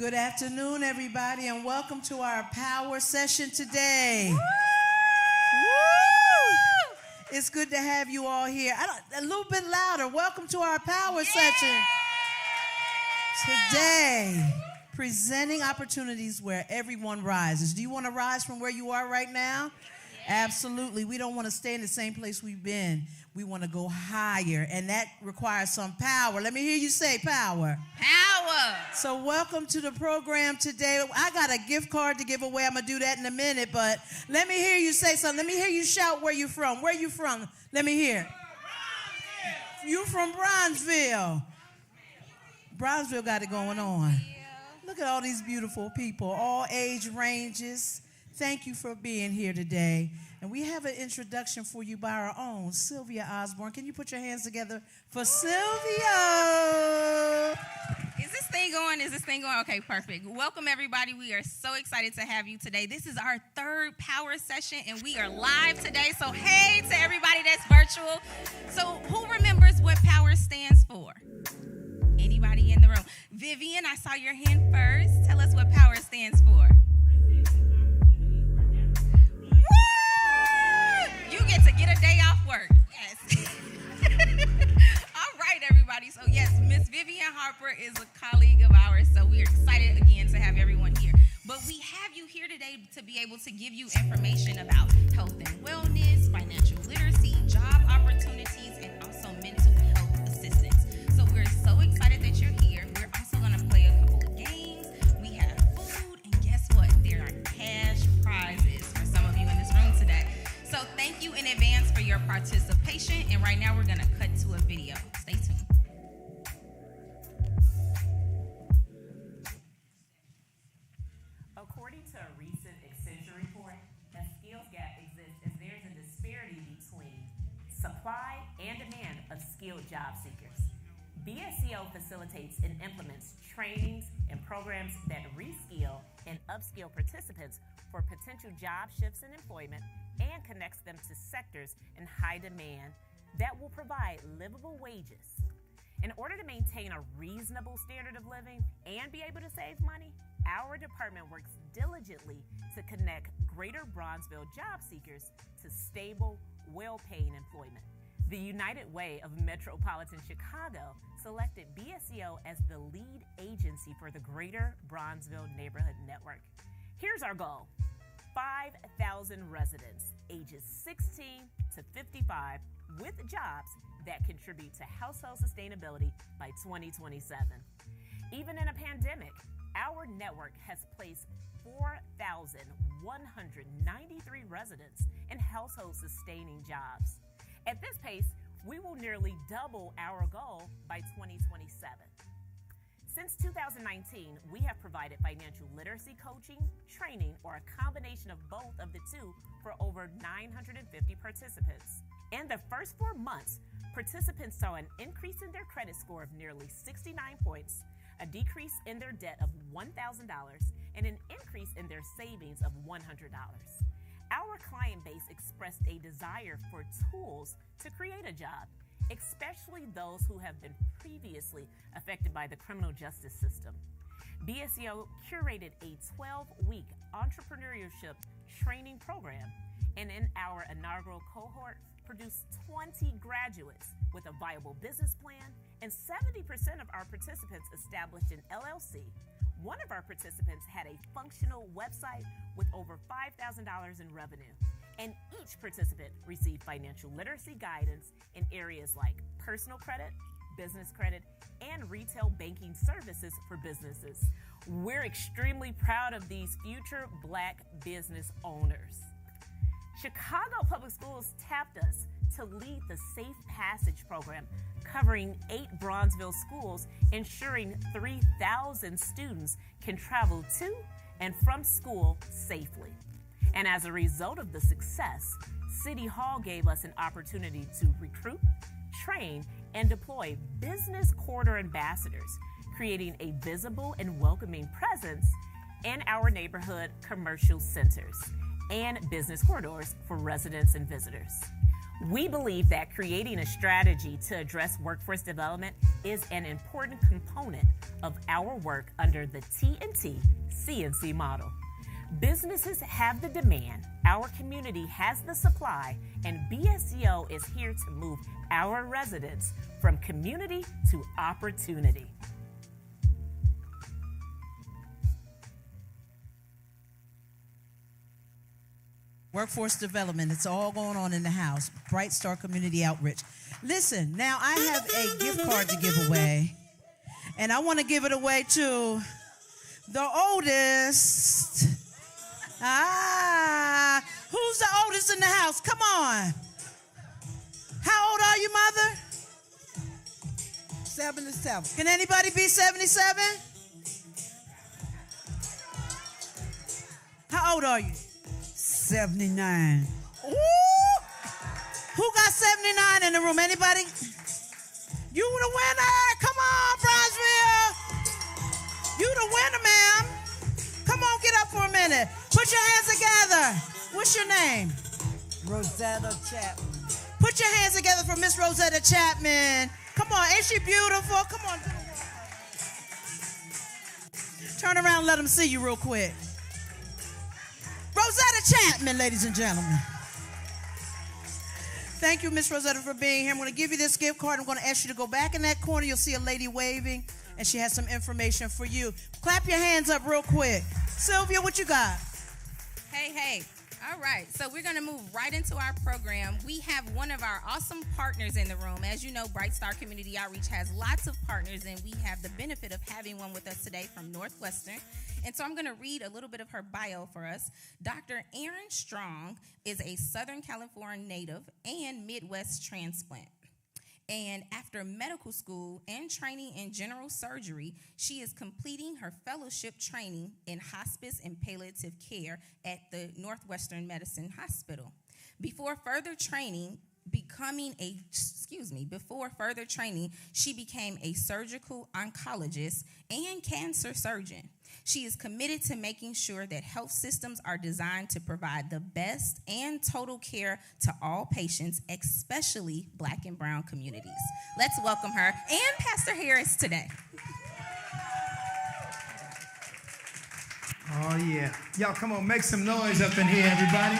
Good afternoon, everybody, and welcome to our power session today. Woo! It's good to have you all here. A little bit louder. Welcome to our power session today. Presenting opportunities where everyone rises. Do you want to rise from where you are right now? Absolutely. We don't want to stay in the same place we've been. We want to go higher, and that requires some power. Let me hear you say power. Power. So welcome to the program today. I got a gift card to give away. I'm going to do that in a minute, but let me hear you say something. Let me hear you shout where you from. Where you from? Let me hear. You from Bronzeville. Bronzeville got it going on. Look at all these beautiful people, all age ranges. Thank you for being here today. And we have an introduction for you by our own, Sylvia Osborne. Can you put your hands together for Sylvia? Is this thing going? Okay, perfect. Welcome, everybody. We are so excited to have you today. This is our third power session, and we are live today. So, hey to everybody that's virtual. So, who remembers what power stands for? Anybody in the room? Vivian, I saw your hand first. Tell us what power stands for. You get to get a day off work. Yes. All right, everybody. So, yes, Miss Vivian Harper is a colleague of ours, so we are excited again to have everyone here. But we have you here today to be able to give you information about health and wellness, financial literacy, job opportunities, and also mental health assistance. So we're so excited that you're here. We're also going to play a couple of games. We have food, and guess what? There are cash prizes for some of you in this room today. So thank you in advance for your participation. And right now we're going to cut to a video. Stay tuned. According to a recent Accenture report, a skills gap exists as there's a disparity between supply and demand of skilled job seekers. BSCO facilitates and implements trainings and programs that reskill and upskill participants for potential job shifts in employment and connects them to sectors in high demand that will provide livable wages. In order to maintain a reasonable standard of living and be able to save money, our department works diligently to connect Greater Bronzeville job seekers to stable, well-paying employment. The United Way of Metropolitan Chicago selected BSCO as the lead agency for the Greater Bronzeville Neighborhood Network. Here's our goal. 5,000 residents ages 16 to 55 with jobs that contribute to household sustainability by 2027. Even in a pandemic, our network has placed 4,193 residents in household sustaining jobs. At this pace, we will nearly double our goal by 2027. Since 2019, we have provided financial literacy coaching, training, or a combination of both of the two for over 950 participants. In the first 4 months, participants saw an increase in their credit score of nearly 69 points, a decrease in their debt of $1,000, and an increase in their savings of $100. Our client base expressed a desire for tools to create a job, especially those who have been previously affected by the criminal justice system. BSCO curated a 12-week entrepreneurship training program, and in our inaugural cohort, produced 20 graduates with a viable business plan, and 70% of our participants established an LLC. One of our participants had a functional website with over $5,000 in revenue. And each participant received financial literacy guidance in areas like personal credit, business credit, and retail banking services for businesses. We're extremely proud of these future Black business owners. Chicago Public Schools tapped us to lead the Safe Passage program, covering 8 Bronzeville schools, ensuring 3,000 students can travel to and from school safely. And as a result of the success, City Hall gave us an opportunity to recruit, train, and deploy business corridor ambassadors, creating a visible and welcoming presence in our neighborhood commercial centers and business corridors for residents and visitors. We believe that creating a strategy to address workforce development is an important component of our work under the T&T CNC model. Businesses have the demand, our community has the supply, and BSCO is here to move our residents from community to opportunity. Workforce development, it's all going on in the house. Bright Star Community Outreach. Listen, now I have a gift card to give away, and I want to give it away to the oldest. Who's the oldest in the house? Come on. How old are you, Mother? 77. Can anybody be 77? How old are you? 79. Ooh! Who got 79 in the room? Anybody? You the winner! Come on, Bronzeville! You the winner, ma'am. Come on, get up for a minute. Put your hands together. What's your name? Rosetta Chapman. Put your hands together for Miss Rosetta Chapman. Come on, ain't she beautiful? Come on. Turn around and let them see you real quick. Rosetta Chapman, ladies and gentlemen. Thank you, Miss Rosetta, for being here. I'm going to give you this gift card. I'm going to ask you to go back in that corner. You'll see a lady waving, and she has some information for you. Clap your hands up real quick. Sylvia, what you got? Hey. All right, so we're going to move right into our program. We have one of our awesome partners in the room. As you know, Bright Star Community Outreach has lots of partners, and we have the benefit of having one with us today from Northwestern. And so I'm going to read a little bit of her bio for us. Dr. Erin Strong is a Southern California native and Midwest transplant. And after medical school and training in general surgery, she is completing her fellowship training in hospice and palliative care at the Northwestern Medicine Hospital. Before further training, she became a surgical oncologist and cancer surgeon. She is committed to making sure that health systems are designed to provide the best and total care to all patients, especially Black and brown communities. Let's welcome her and Pastor Harris today. Oh, yeah. Y'all, come on, make some noise up in here, everybody.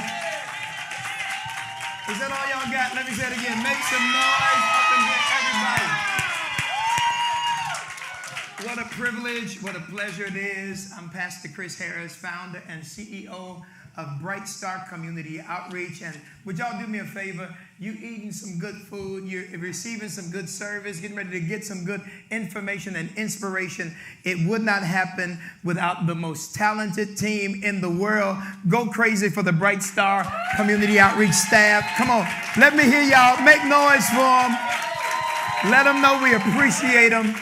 Is that all y'all got? Let me say it again. Make some noise up in here, everybody. What a privilege, what a pleasure it is. I'm Pastor Chris Harris, founder and CEO of Bright Star Community Outreach. And would y'all do me a favor? You eating some good food, you're receiving some good service, getting ready to get some good information and inspiration. It would not happen without the most talented team in the world. Go crazy for the Bright Star Community Outreach staff. Come on, let me hear y'all. Make noise for them. Let them know we appreciate them.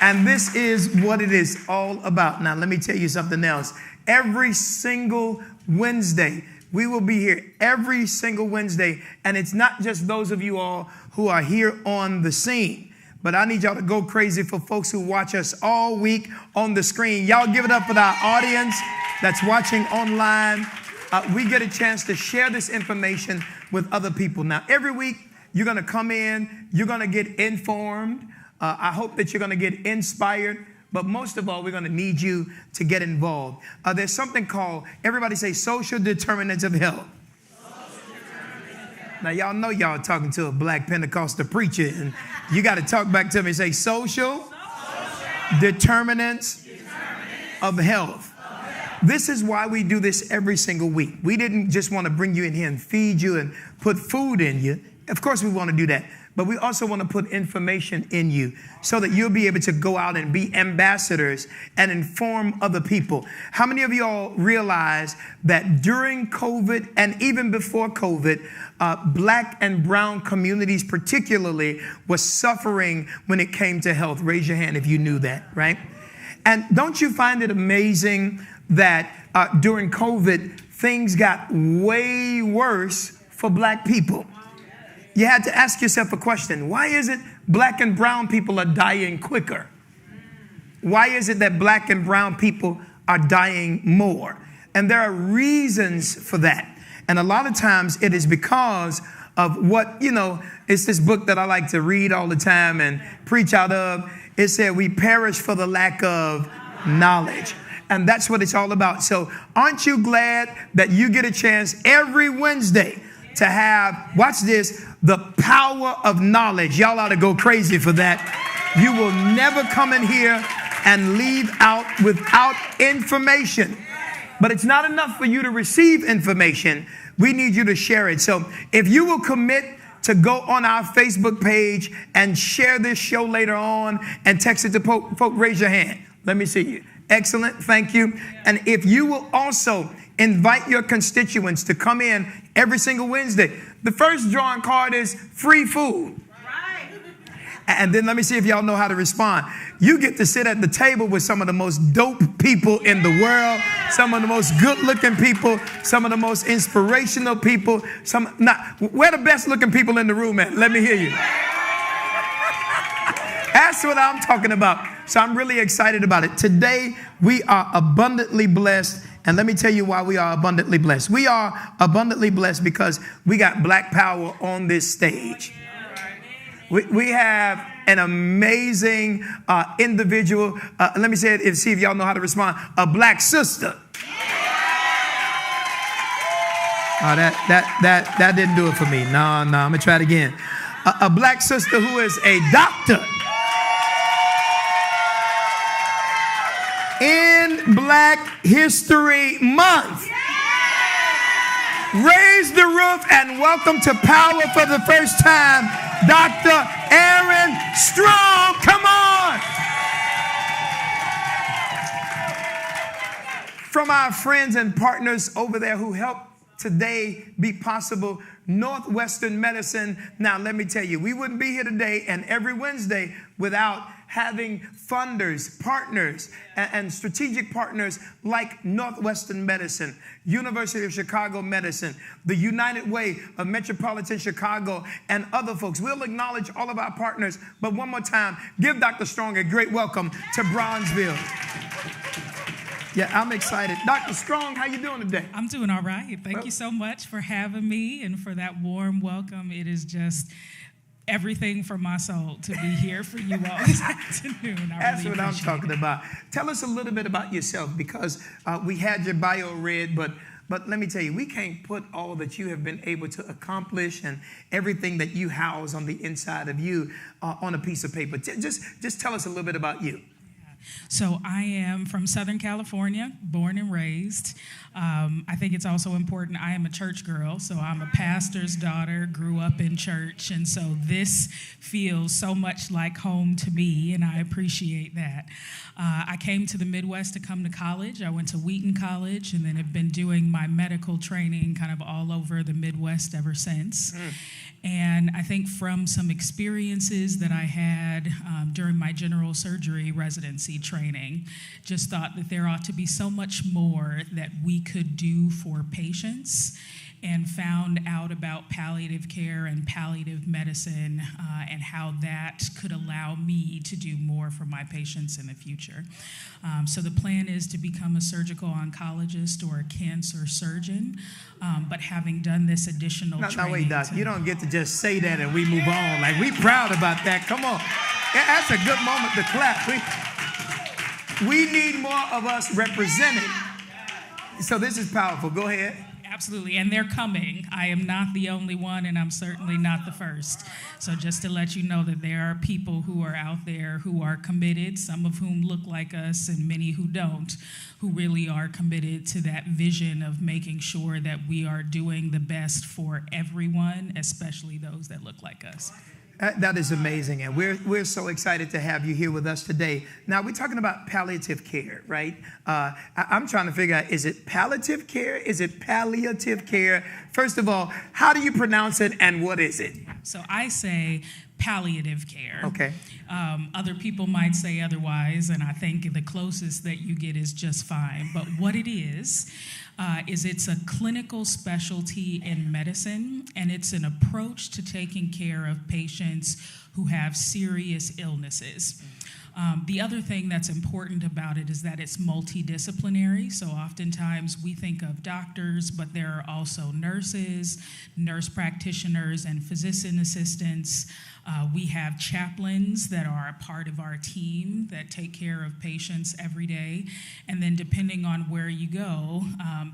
And this is what it is all about. Now, let me tell you something else. Every single Wednesday, we will be here every single Wednesday. And it's not just those of you all who are here on the scene, but I need y'all to go crazy for folks who watch us all week on the screen. Y'all give it up for our audience that's watching online. We get a chance to share this information with other people. Now, every week, you're going to come in, you're going to get informed. I hope that you're going to get inspired, but most of all, we're going to need you to get involved. There's something called, everybody say, social determinants of health. Now, y'all know y'all talking to a Black Pentecostal preacher, and you got to talk back to me and say, social determinants of health. This is why we do this every single week. We didn't just want to bring you in here and feed you and put food in you. Of course, we want to do that. But we also want to put information in you so that you'll be able to go out and be ambassadors and inform other people. How many of y'all realize that during COVID and even before COVID, Black and brown communities particularly were suffering when it came to health? Raise your hand if you knew that, right? And don't you find it amazing that during COVID, things got way worse for Black people? You had to ask yourself a question. Why is it Black and brown people are dying quicker? Why is it that Black and brown people are dying more? And there are reasons for that. And a lot of times it is because of what, it's this book that I like to read all the time and preach out of. It said, we perish for the lack of knowledge. And that's what it's all about. So aren't you glad that you get a chance every Wednesday to have, watch this, the power of knowledge? Y'all ought to go crazy for that. You will never come in here and leave out without information. But it's not enough for you to receive information. We need you to share it. So if you will commit to go on our Facebook page and share this show later on and text it to folk, raise your hand. Let me see you. Excellent. Thank you. And if you will also invite your constituents to come in every single Wednesday, the first drawing card is free food. And then let me see if y'all know how to respond. You get to sit at the table with some of the most dope people in the world, some of the most good-looking people, some of the most inspirational people. Where the best-looking people in the room at? Let me hear you. That's what I'm talking about. So I'm really excited about it. Today, we are abundantly blessed. And let me tell you why we are abundantly blessed. We are abundantly blessed because we got black power on this stage. We have an amazing individual. Let me say it, see if y'all know how to respond. A black sister. Oh, that didn't do it for me. No, I'm going to try it again. A black sister who is a doctor in Black History Month. Raise the roof and welcome to Power for the first time, Dr. Aaron Strong. Come on. From our friends and partners over there who helped today be possible, Northwestern Medicine. Now, let me tell you, we wouldn't be here today and every Wednesday without having funders, partners, and strategic partners like Northwestern Medicine, University of Chicago Medicine, the United Way of Metropolitan Chicago, and other folks. We'll acknowledge all of our partners, but one more time, give Dr. Strong a great welcome to Bronzeville. Yeah, I'm excited. Dr. Strong, how you doing today? I'm doing all right. Thank you so much for having me and for that warm welcome. It is just everything for my soul to be here for you all this afternoon. That's what I'm talking about. Tell us a little bit about yourself, because we had your bio read, but let me tell you, we can't put all that you have been able to accomplish and everything that you house on the inside of you on a piece of paper. Just tell us a little bit about you. So I am from Southern California, born and raised. I think it's also important, I am a church girl, so I'm a pastor's daughter, grew up in church, and so this feels so much like home to me, and I appreciate that. I came to the Midwest to come to college. I went to Wheaton College and then have been doing my medical training kind of all over the Midwest ever since. And I think from some experiences that I had during my general surgery residency training, just thought that there ought to be so much more that we could do for patients, and found out about palliative care and palliative medicine and how that could allow me to do more for my patients in the future. So the plan is to become a surgical oncologist or a cancer surgeon, but having done this additional training. Now wait, Doc, you don't get to just say that and we move on. Like, we proud about that. Come on. That's a good moment to clap. We need more of us represented. So this is powerful. Go ahead. Absolutely, and they're coming. I am not the only one, and I'm certainly not the first. So just to let you know that there are people who are out there who are committed, some of whom look like us and many who don't, who really are committed to that vision of making sure that we are doing the best for everyone, especially those that look like us. That is amazing, and we're so excited to have you here with us today. Now, we're talking about palliative care, right? I'm trying to figure out, is it palliative care? Is it palliative care? First of all, how do you pronounce it, and what is it? So I say palliative care. Okay. Other people might say otherwise, and I think the closest that you get is just fine. But what it is it's a clinical specialty in medicine, and it's an approach to taking care of patients who have serious illnesses. The other thing that's important about it is that it's multidisciplinary. So oftentimes we think of doctors, but there are also nurses, nurse practitioners, and physician assistants. We have chaplains that are a part of our team that take care of patients every day. And then depending on where you go,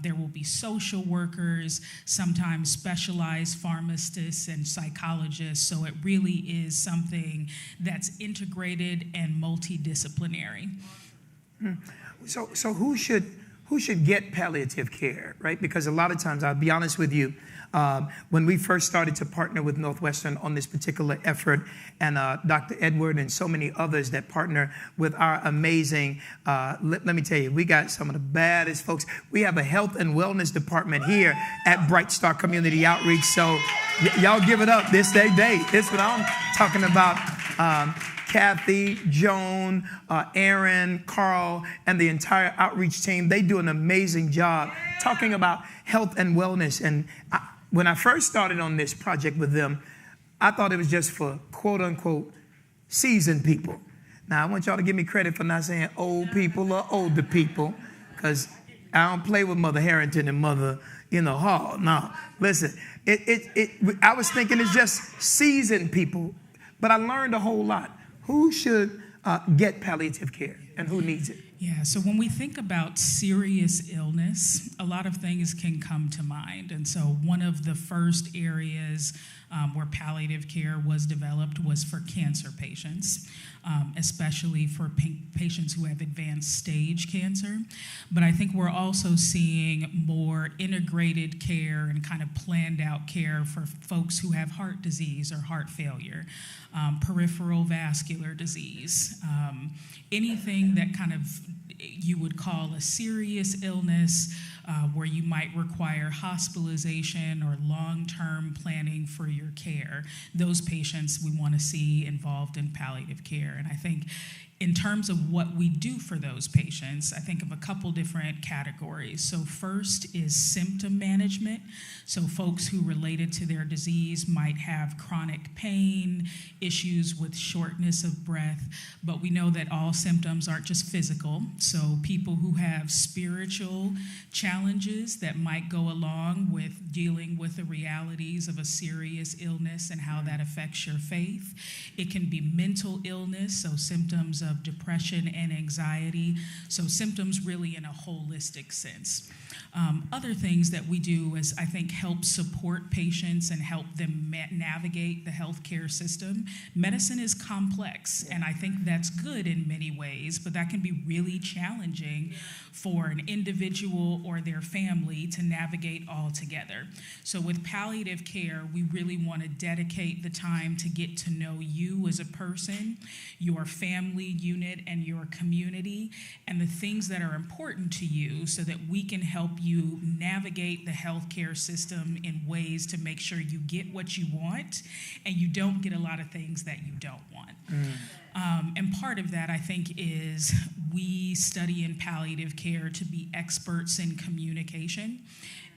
there will be social workers, sometimes specialized pharmacists and psychologists. So it really is something that's integrated and multidisciplinary. So who should get palliative care, right? Because a lot of times, I'll be honest with you, when we first started to partner with Northwestern on this particular effort, and Dr. Edward and so many others that partner with our amazing, let me tell you, we got some of the baddest folks. We have a health and wellness department here at Bright Star Community Outreach. So y'all give it up. This day. This is what I'm talking about. Kathy, Joan, Aaron, Carl, and the entire outreach team, they do an amazing job talking about health and wellness. And when I first started on this project with them, I thought it was just for quote-unquote seasoned people. Now, I want y'all to give me credit for not saying old people or older people, because I don't play with Mother Harrington and Mother, Hall. No, listen, I was thinking it's just seasoned people, but I learned a whole lot. Who should get palliative care and who needs it? Yeah, so when we think about serious illness, a lot of things can come to mind. And so one of the first areas where palliative care was developed was for cancer patients, especially for patients who have advanced stage cancer. But I think we're also seeing more integrated care and kind of planned out care for folks who have heart disease or heart failure, peripheral vascular disease, anything that kind of you would call a serious illness where you might require hospitalization or long-term planning for your care. Those patients we want to see involved in palliative care. And I think in terms of what we do for those patients, I think of a couple different categories. So first is symptom management. So folks who related to their disease might have chronic pain, issues with shortness of breath, but we know that all symptoms aren't just physical. So people who have spiritual challenges that might go along with dealing with the realities of a serious illness and how that affects your faith. It can be mental illness, so symptoms of depression and anxiety, so symptoms really in a holistic sense. Other things that we do is, I think, help support patients and help them navigate the healthcare system. Medicine is complex, and I think that's good in many ways, but that can be really challenging for an individual or their family to navigate all together. So with palliative care, we really want to dedicate the time to get to know you as a person, your family unit, and your community, and the things that are important to you so that we can help you navigate the healthcare system in ways to make sure you get what you want and you don't get a lot of things that you don't want. And part of that, I think, is we study in palliative care to be experts in communication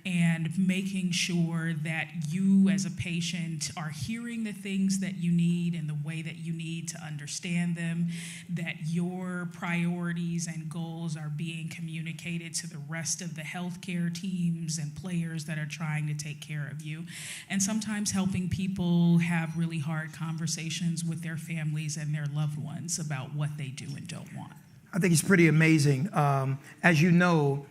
and making sure that you as a patient are hearing the things that you need in the way that you need to understand them, that your priorities and goals are being communicated to the rest of the healthcare teams and players that are trying to take care of you, and sometimes helping people have really hard conversations with their families and their loved ones about what they do and don't want. I think it's pretty amazing. As you know,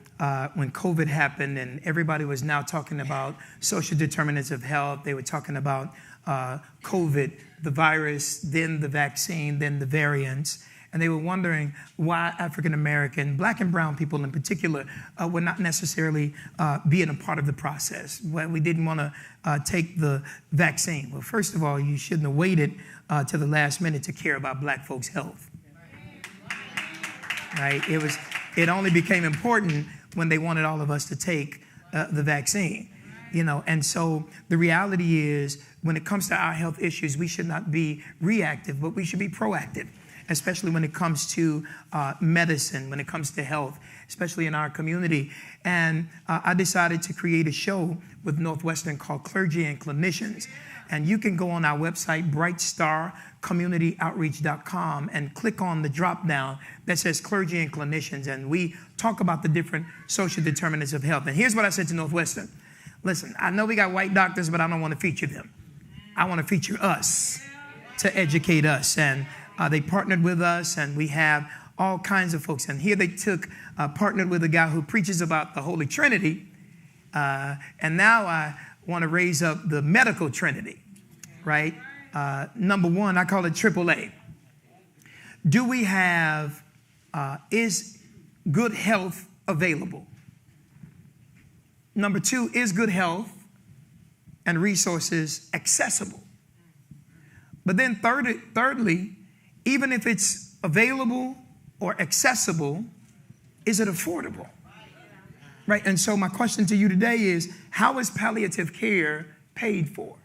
when COVID happened and everybody was now talking about social determinants of health, they were talking about COVID, the virus, then the vaccine, then the variants. And they were wondering why African-American, black and brown people in particular, were not necessarily being a part of the process. Well, we didn't want to take the vaccine. Well, first of all, you shouldn't have waited to the last minute to care about black folks' health. Right? It only became important when they wanted all of us to take the vaccine, And so the reality is, when it comes to our health issues, we should not be reactive, but we should be proactive. especially when it comes to medicine, when it comes to health, especially in our community. And I decided to create a show with Northwestern called Clergy and Clinicians. And you can go on our website, brightstarcommunityoutreach.com, and click on the drop down that says Clergy and Clinicians. And we talk about the different social determinants of health. And here's what I said to Northwestern. Listen, I know we got white doctors, but I don't want to feature them. I want to feature us to educate us. And they partnered with us, and we have all kinds of folks. And here they partnered with a guy who preaches about the Holy Trinity. And now I want to raise up the medical Trinity, right? Number one, I call it AAA. Do we have, is good health available? Number two, is good health and resources accessible? But then thirdly, even if it's available or accessible, is it affordable? Right? And so my question to you today is, how is palliative care paid for?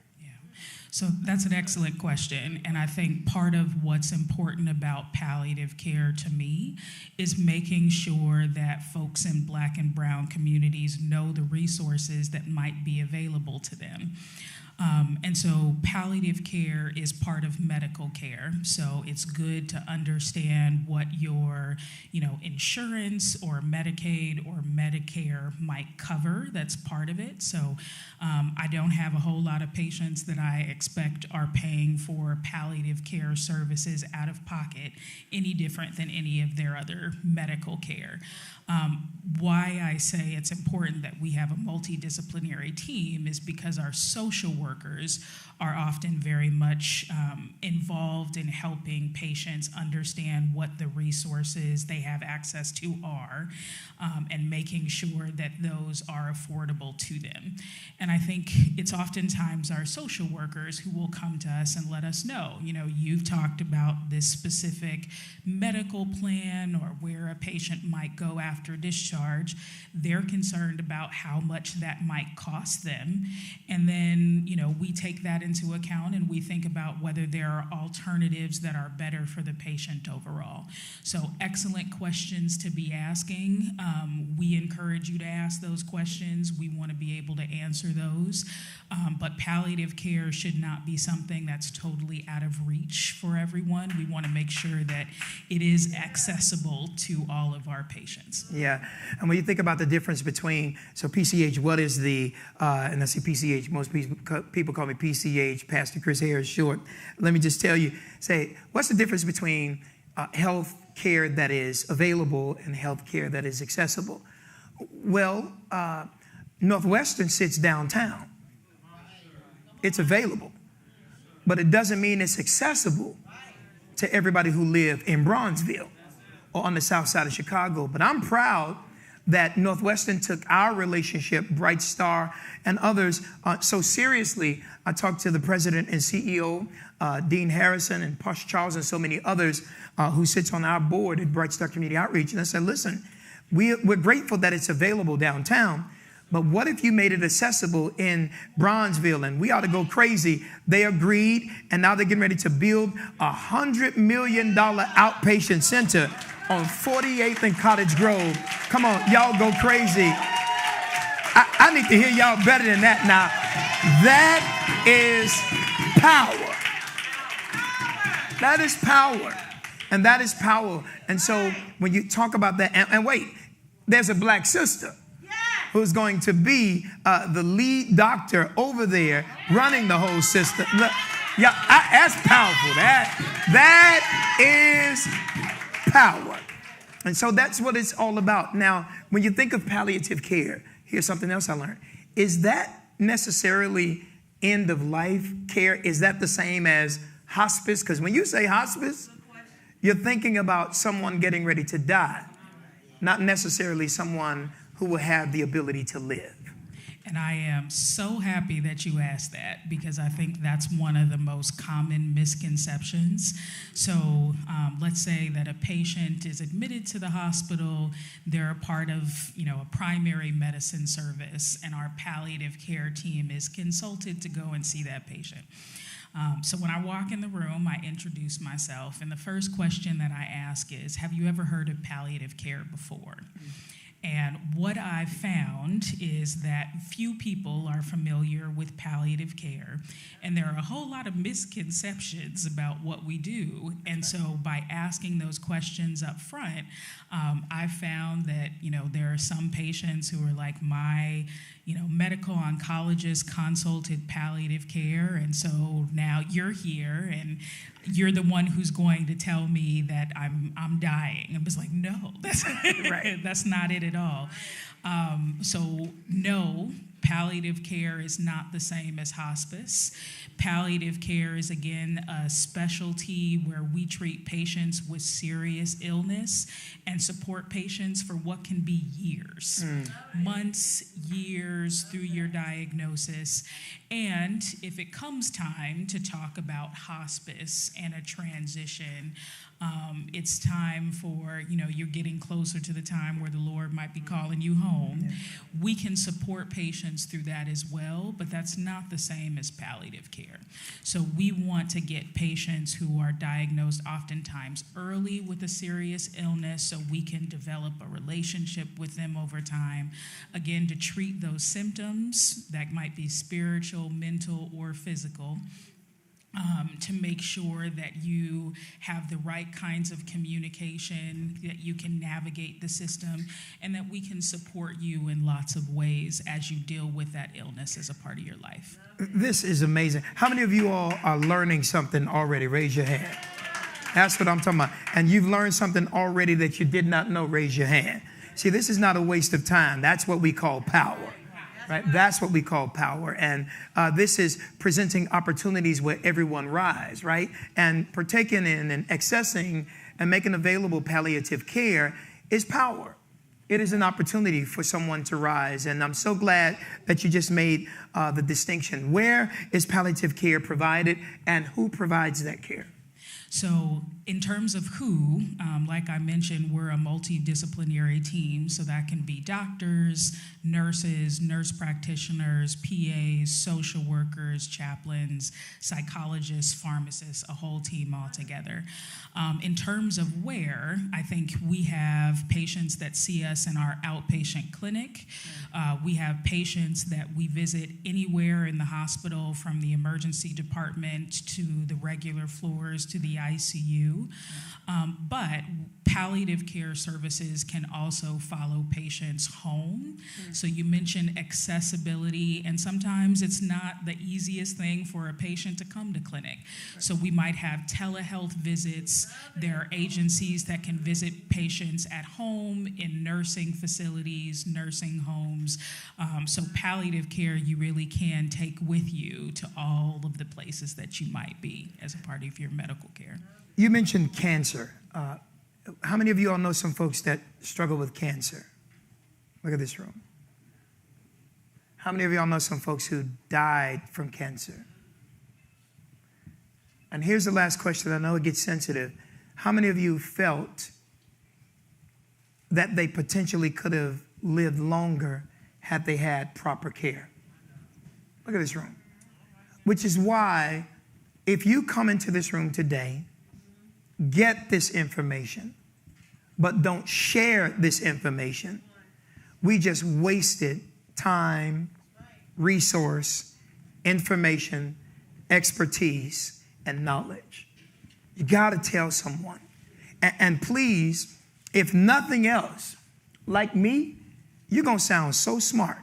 So that's an excellent question. And I think part of what's important about palliative care to me is making sure that folks in Black and brown communities know the resources that might be available to them. And so palliative care is part of medical care. So it's good to understand what your, insurance or Medicaid or Medicare might cover. That's part of it. So I don't have a whole lot of patients that I expect are paying for palliative care services out of pocket any different than any of their other medical care. Why I say it's important that we have a multidisciplinary team is because our social workers are often very much involved in helping patients understand what the resources they have access to are, and making sure that those are affordable to them. And I think it's oftentimes our social workers who will come to us and let us know, you've talked about this specific medical plan or where a patient might go after discharge. They're concerned about how much that might cost them. And then, we take that into account and we think about whether there are alternatives that are better for the patient overall. So excellent questions to be asking. We encourage you to ask those questions. We want to be able to answer those. But palliative care should not be something that's totally out of reach for everyone. We want to make sure that it is accessible to all of our patients. Yeah, and when you think about the difference between, so PCH, what is the, and I say PCH, most people call me PCH, Pastor Chris Harris short. Let me just tell you, what's the difference between health care that is available and health care that is accessible? Well, Northwestern sits downtown. It's available, but it doesn't mean it's accessible to everybody who live in Bronzeville or on the south side of Chicago. But I'm proud that Northwestern took our relationship, Bright Star and others, so seriously. I talked to the president and CEO, Dean Harrison, and Posh Charles, and so many others who sits on our board at Bright Star Community Outreach. And I said, listen, we're grateful that it's available downtown, but what if you made it accessible in Bronzeville? And we ought to go crazy. They agreed, and now they're getting ready to build a $100 million outpatient center on 48th and Cottage Grove. Come on, y'all go crazy. I need to hear y'all better than that now. That is power. That is power. And that is power. And so when you talk about that, and wait, there's a black sister who's going to be the lead doctor over there running the whole system. Yeah, that's powerful. That is power. And so that's what it's all about. Now, when you think of palliative care, here's something else I learned. Is that necessarily end of life care? Is that the same as hospice? Because when you say hospice, you're thinking about someone getting ready to die, not necessarily someone who will have the ability to live. And I am so happy that you asked that, because I think that's one of the most common misconceptions. So let's say that a patient is admitted to the hospital, they're a part of a primary medicine service, and our palliative care team is consulted to go and see that patient. So when I walk in the room, I introduce myself, and the first question that I ask is, have you ever heard of palliative care before? And what I found is that few people are familiar with palliative care, and there are a whole lot of misconceptions about what we do. And so by asking those questions up front, I found that, there are some patients who are like, my medical oncologist consulted palliative care, and so now you're here and you're the one who's going to tell me that I'm dying. I was like, no, that's right. That's not it at all. So no, palliative care is not the same as hospice. Palliative care is, again, a specialty where we treat patients with serious illness and support patients for what can be years, months, years through your diagnosis. And if it comes time to talk about hospice and a transition, it's time for, you're getting closer to the time where the Lord might be calling you home. Yeah. We can support patients through that as well, but that's not the same as palliative care. So we want to get patients who are diagnosed oftentimes early with a serious illness so we can develop a relationship with them over time. Again, to treat those symptoms that might be spiritual, mental, or physical. To make sure that you have the right kinds of communication, that you can navigate the system, and that we can support you in lots of ways as you deal with that illness as a part of your life. This is amazing. How many of you all are learning something already? Raise your hand. That's what I'm talking about. And you've learned something already that you did not know. Raise your hand. See, this is not a waste of time. That's what we call power. Right? That's what we call power. And this is presenting opportunities where everyone rise, right? And partaking in and accessing and making available palliative care is power. It is an opportunity for someone to rise. And I'm so glad that you just made the distinction. Where is palliative care provided and who provides that care? So in terms of who, like I mentioned, we're a multidisciplinary team. So that can be doctors, nurses, nurse practitioners, PAs, social workers, chaplains, psychologists, pharmacists, a whole team altogether. In terms of where, I think we have patients that see us in our outpatient clinic. We have patients that we visit anywhere in the hospital, from the emergency department to the regular floors to the ICU. But palliative care services can also follow patients home. So you mentioned accessibility, and sometimes it's not the easiest thing for a patient to come to clinic. So we might have telehealth visits. There are agencies that can visit patients at home, in nursing facilities, nursing homes. So palliative care you really can take with you to all of the places that you might be as a part of your medical care. You mentioned cancer. How many of you all know some folks that struggle with cancer? Look at this room. How many of you all know some folks who died from cancer? And here's the last question. I know it gets sensitive. How many of you felt that they potentially could have lived longer had they had proper care? Look at this room. Which is why, if you come into this room today, get this information, but don't share this information, we just wasted time, resource, information, expertise, and knowledge. You got to tell someone. And please, if nothing else, like me, you're going to sound so smart.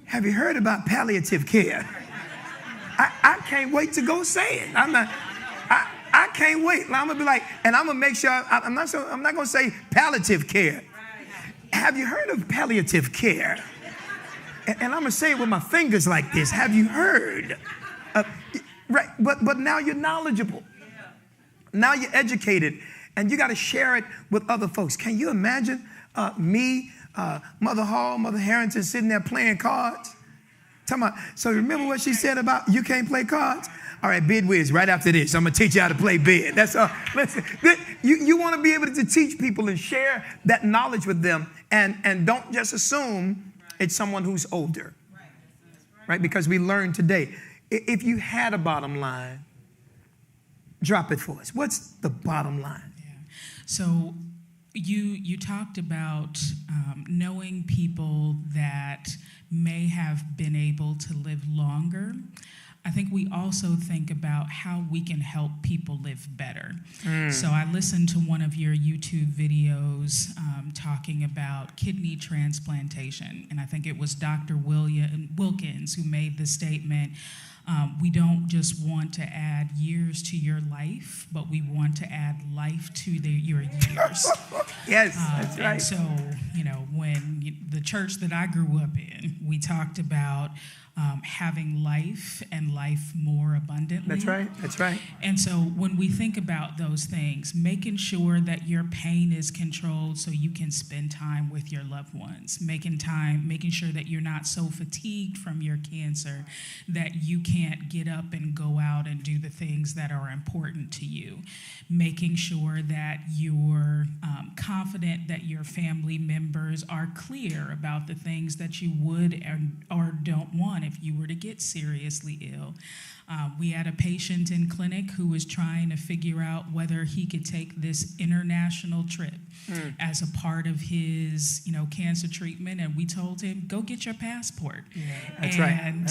Have you heard about palliative care? I can't wait to go say it. I can't wait. I'm going to be like, and I'm going to make sure, I'm not going to say palliative care. Have you heard of palliative care? And I'm going to say it with my fingers like this. Have you heard? Right. But now you're knowledgeable. Now you're educated. And you got to share it with other folks. Can you imagine me, Mother Hall, Mother Harrington sitting there playing cards? So remember what she said about you can't play cards? All right, bid whiz, right after this. I'm going to teach you how to play bid. That's all. Listen, you want to be able to teach people and share that knowledge with them. And don't just assume it's someone who's older. Right? Because we learned today, If you had a bottom line, drop it for us. What's the bottom line? Yeah. So you talked about knowing people that may have been able to live longer. I think we also think about how we can help people live better. So I listened to one of your YouTube videos talking about kidney transplantation, and I think it was Dr. Wilkins who made the statement, we don't just want to add years to your life, but we want to add life to your years. Yes, that's right. And so, when the church that I grew up in, we talked about having life and life more abundantly. That's right. That's right. And so when we think about those things, making sure that your pain is controlled so you can spend time with your loved ones, making sure that you're not so fatigued from your cancer that you can't get up and go out and do the things that are important to you, making sure that you're confident that your family members are clear about the things that you would or don't want if you were to get seriously ill. We had a patient in clinic who was trying to figure out whether he could take this international trip as a part of his, cancer treatment, and we told him, go get your passport. Yeah, that's right. And,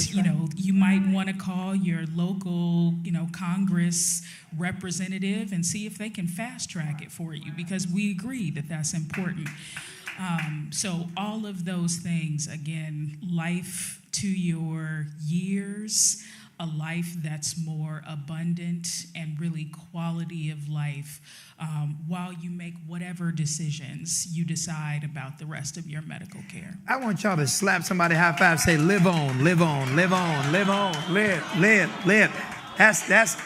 you might want to call your local, Congress representative and see if they can fast track it for you, because we agree that that's important. So all of those things, again, life to your years, a life that's more abundant and really quality of life, while you make whatever decisions you decide about the rest of your medical care. I want y'all to slap somebody high five, say, live on, live on, live on, live on, live. That's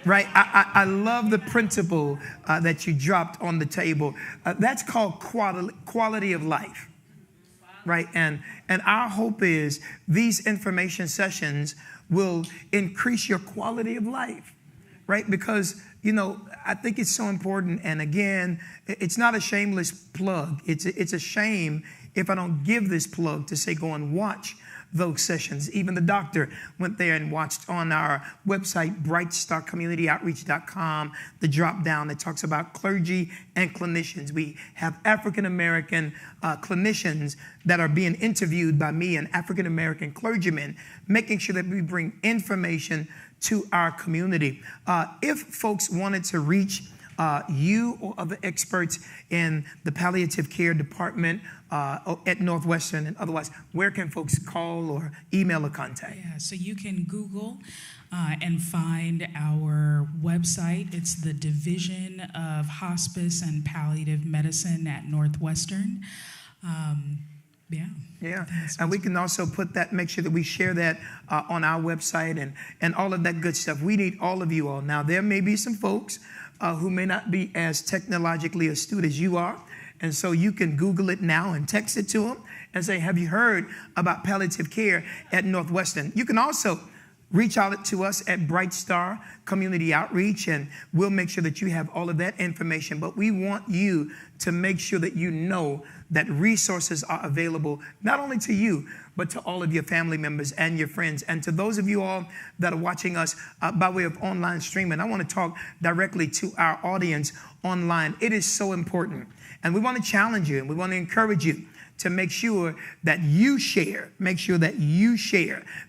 right. I love the principle that you dropped on the table. That's called quality of life, right? And our hope is these information sessions will increase your quality of life, right? Because, I think it's so important. And again, it's not a shameless plug. It's a shame if I don't give this plug to say, go and watch those sessions. Even the doctor went there and watched on our website, brightstarcommunityoutreach.com, the drop down that talks about clergy and clinicians. We have African-American clinicians that are being interviewed by me and African-American clergymen, making sure that we bring information to our community. If folks wanted to reach you or other experts in the palliative care department at Northwestern and otherwise, where can folks call or email or contact? Yeah, so you can Google and find our website. It's the Division of Hospice and Palliative Medicine at Northwestern. Yeah, and we can also put that, make sure that we share that on our website and all of that good stuff. We need all of you all. Now, there may be some folks who may not be as technologically astute as you are, and so you can Google it now and text it to them and say, have you heard about palliative care at Northwestern? You can also reach out to us at Bright Star Community Outreach, and we'll make sure that you have all of that information. But we want you to make sure that you know that resources are available, not only to you, but to all of your family members and your friends. And to those of you all that are watching us by way of online streaming, I want to talk directly to our audience online. It is so important. And we want to challenge you and we want to encourage you to make sure that you share,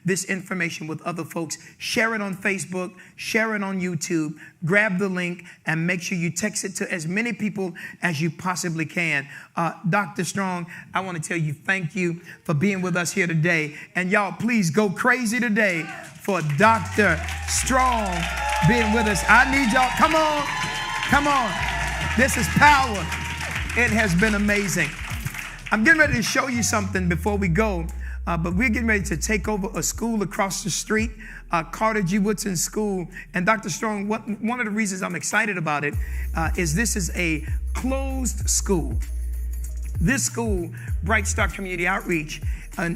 this information with other folks. Share it on Facebook, share it on YouTube, grab the link, and make sure you text it to as many people as you possibly can. Dr. Strong, I want to tell you thank you for being with us here today. And y'all, please go crazy today for Dr. Strong being with us. I need y'all, come on. This is power. It has been amazing. I'm getting ready to show you something before we go, but we're getting ready to take over a school across the street, Carter G. Woodson School. And Dr. Strong, one of the reasons I'm excited about it is this is a closed school. This school, Bright Star Community Outreach,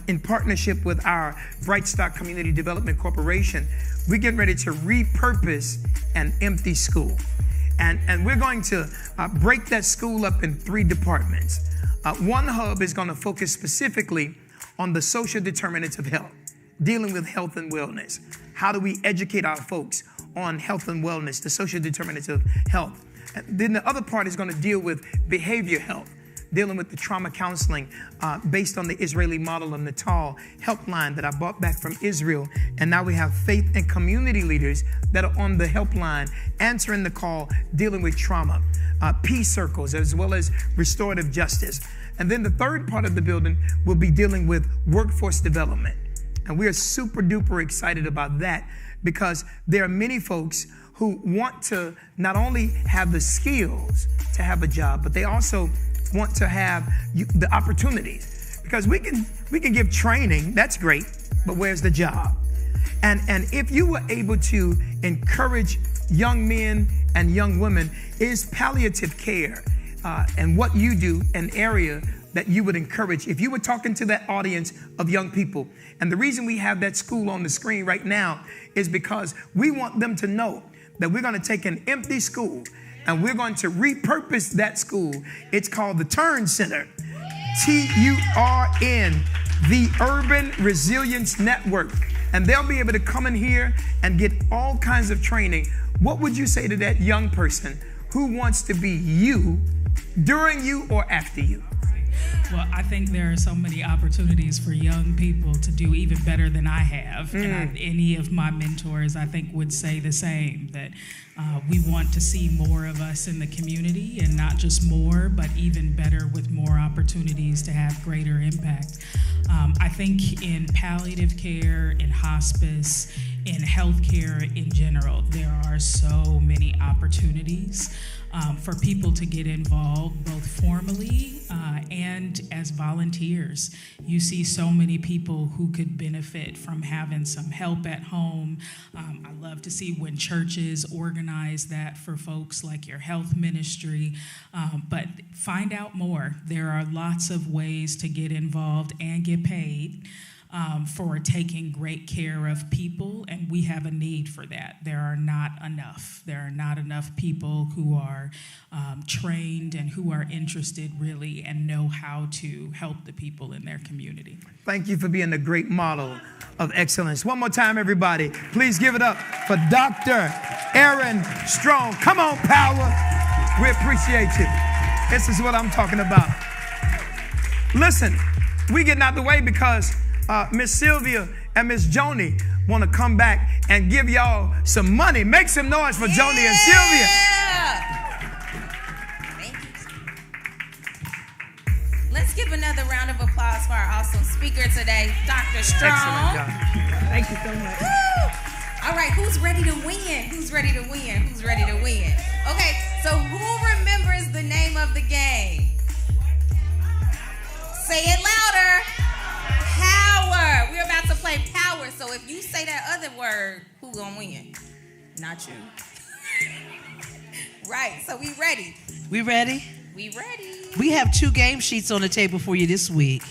in partnership with our Bright Star Community Development Corporation, we're getting ready to repurpose an empty school. And we're going to break that school up in 3 departments. One hub is going to focus specifically on the social determinants of health. dealing with health and wellness. How do we educate our folks on health and wellness, the social determinants of health? And then the other part is going to deal with behavior health, dealing with the trauma counseling based on the Israeli model of Natal helpline that I brought back from Israel. And now we have faith and community leaders that are on the helpline, answering the call, dealing with trauma, peace circles, as well as restorative justice. And then the third part of the building will be dealing with workforce development. And we are super duper excited about that because there are many folks who want to not only have the skills to have a job, but they also want to have the opportunities. Because we can give training, that's great, but where's the job? And if you were able to encourage young men and young women, is palliative care and what you do an area that you would encourage if you were talking to that audience of young people? And the reason we have that school on the screen right now is because we want them to know that we're going to take an empty school and we're going to repurpose that school. It's called the Turn Center, TURN, the Urban Resilience Network. And they'll be able to come in here and get all kinds of training. What would you say to that young person who wants to be you during you or after you? Well, I think there are so many opportunities for young people to do even better than I have. And any of my mentors, I think, would say the same, that we want to see more of us in the community, and not just more, but even better with more opportunities to have greater impact. I think in palliative care, in hospice, in healthcare in general, there are so many opportunities for people to get involved, both formally and as volunteers. You see so many people who could benefit from having some help at home. I love to see when churches organize that for folks like your health ministry. But find out more. There are lots of ways to get involved and get paid for taking great care of people, and we have a need for that. There are not enough. There are not enough people who are trained and who are interested really and know how to help the people in their community. Thank you for being a great model of excellence. One more time, everybody. Please give it up for Dr. Aaron Strong. Come on, Power. We appreciate you. This is what I'm talking about. Listen, we getting out the way because Miss Sylvia and Miss Joni want to come back and give y'all some money. Make some noise for Joni and Sylvia. Thank you. Let's give another round of applause for our awesome speaker today, Dr. Strong. Excellent job. Thank you so much. Woo! All right, who's ready to win? Who's ready to win? Who's ready to win? Okay, so who remembers the name of the game? Say it louder. Power. We're about to play Power. So if you say that other word, who gonna win? Not you. Right. So we ready. We ready? We ready. We have 2 game sheets on the table for you this week.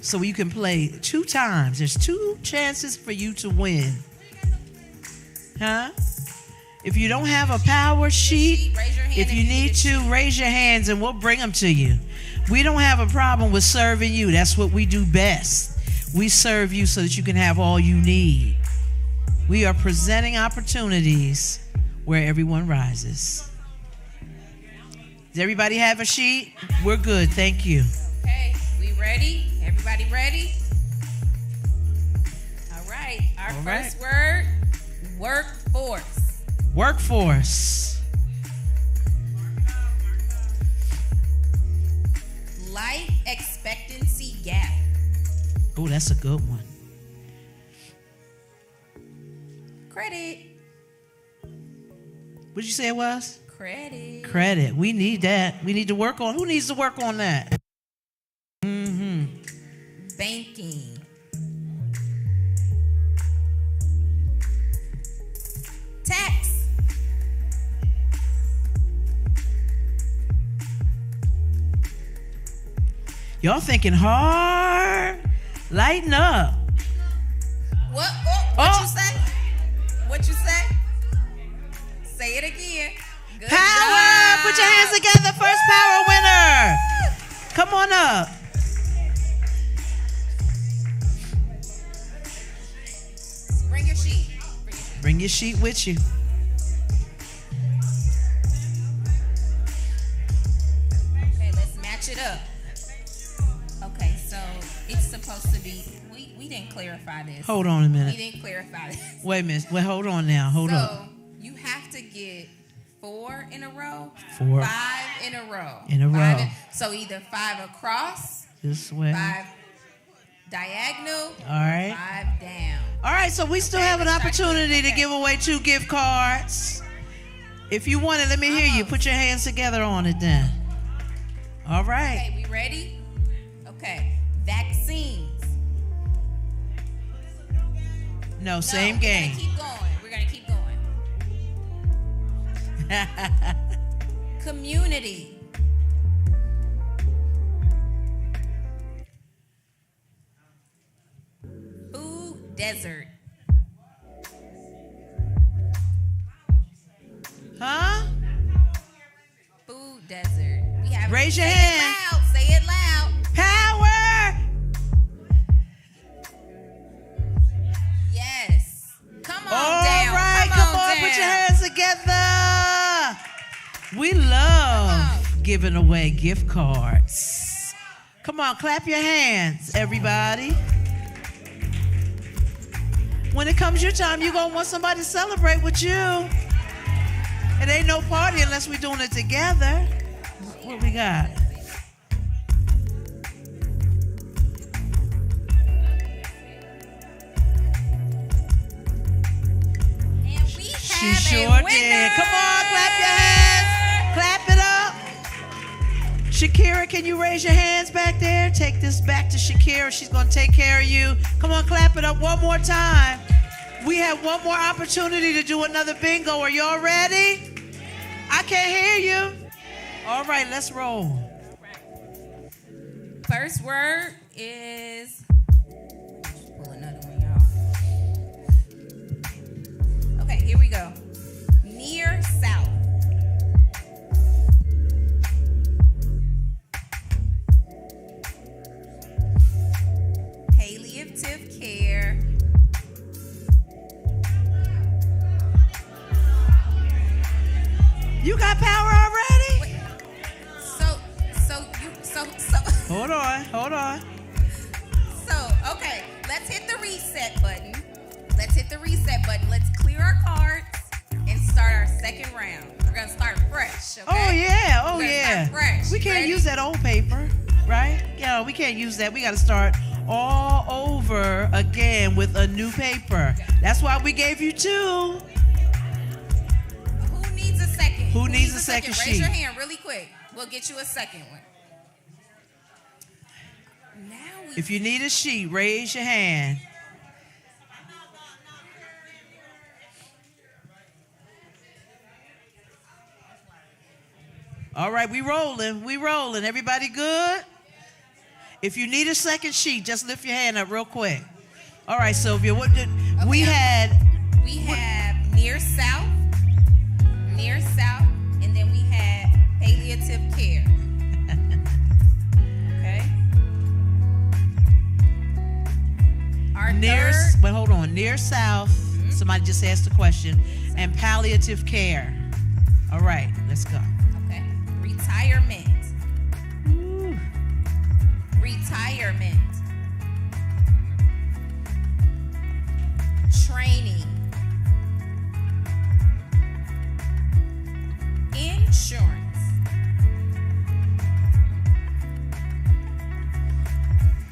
So you can play 2 times. There's 2 chances for you to win. Huh? If you don't have a power sheet, if you need to, raise your hands and we'll bring them to you. We don't have a problem with serving you. That's what we do best. We serve you so that you can have all you need. We are presenting opportunities where everyone rises. Does everybody have a sheet? We're good. Thank you. Okay, we ready? Everybody ready? All right. Our first word, workforce. Workforce. Life expectancy gap. Oh, that's a good one. Credit. What'd you say it was? Credit. Credit. We need that. We need to work on. Who needs to work on that? Banking. Tax. Y'all thinking hard? Lighten up. What you say? What you say? Say it again. Good Power! job. Put your hands together. First power winner. Come on up. Bring your sheet with you. Okay, let's match it up. Okay, so it's supposed to be, we didn't clarify this. Hold on a minute. We didn't clarify this. Wait a minute. Wait, hold on now. Hold on. So you have to get 4 in a row, 4. 5 in a row. In a row. So either 5 across, This way. 5 diagonal, All right. 5 down. All right, so we still have an opportunity to give away 2 gift cards. If you want it, let me hear you. Put your hands together on it then. All right. Okay, we ready? Okay. Vaccines. No, same We're game. gonna keep going. We're gonna keep going. Community. Food desert. Huh? Food desert. We have. Raise your say hand. It loud. Say it loud. Power! Yes. Come on All down. right, come on, put your down. hands together. We love giving away gift cards. Come on, clap your hands, everybody. When it comes your time, you're going to want somebody to celebrate with you. It ain't no party unless we're doing it together. What we got? And we She have sure a winner. did. Come on, clap your hands. Clap it up. Shakira, can you raise your hands back there? Take this back to Shakira. She's going to take care of you. Come on, clap it up one more time. We have one more opportunity to do another bingo. Are y'all ready? I can't hear you. All right, let's roll. First word is. Pull another one, y'all. Okay, here we go. Near south. Palliative care. You got power already? Wait, so. Hold on. So, okay, let's hit the reset button. Let's clear our cards and start our second round. We're gonna start fresh, okay? Oh, yeah. We're gonna start fresh. We can't Ready? use that old paper, right? Yeah, we can't use that. We got to start all over again with a new paper. That's why we gave you 2. Who needs a second? Who needs a second Raise sheet? your hand really quick. We'll get you a second one. If you need a sheet, raise your hand. All right, we rolling. Everybody good? If you need a second sheet, just lift your hand up real quick. All right, Sylvia, what did we had? We have near south, and then we had palliative care. Okay. Our third. But hold on, near south. Somebody just asked a question, and palliative care. All right, let's go. Okay. Retirement. Ooh. Retirement. Training. Insurance.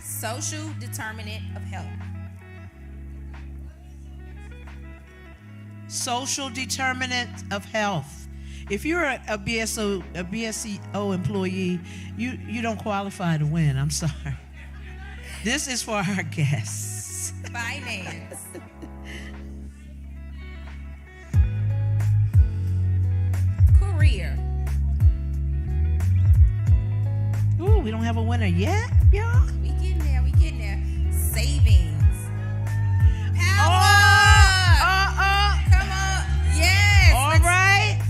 Social determinant of health. Social determinant of health. If you're a BSCO employee, you don't qualify to win. I'm sorry. This is for our guests. Finance. Career. Ooh, we don't have a winner yet, y'all. We getting there. Savings. Power. Come on. Yes. All right.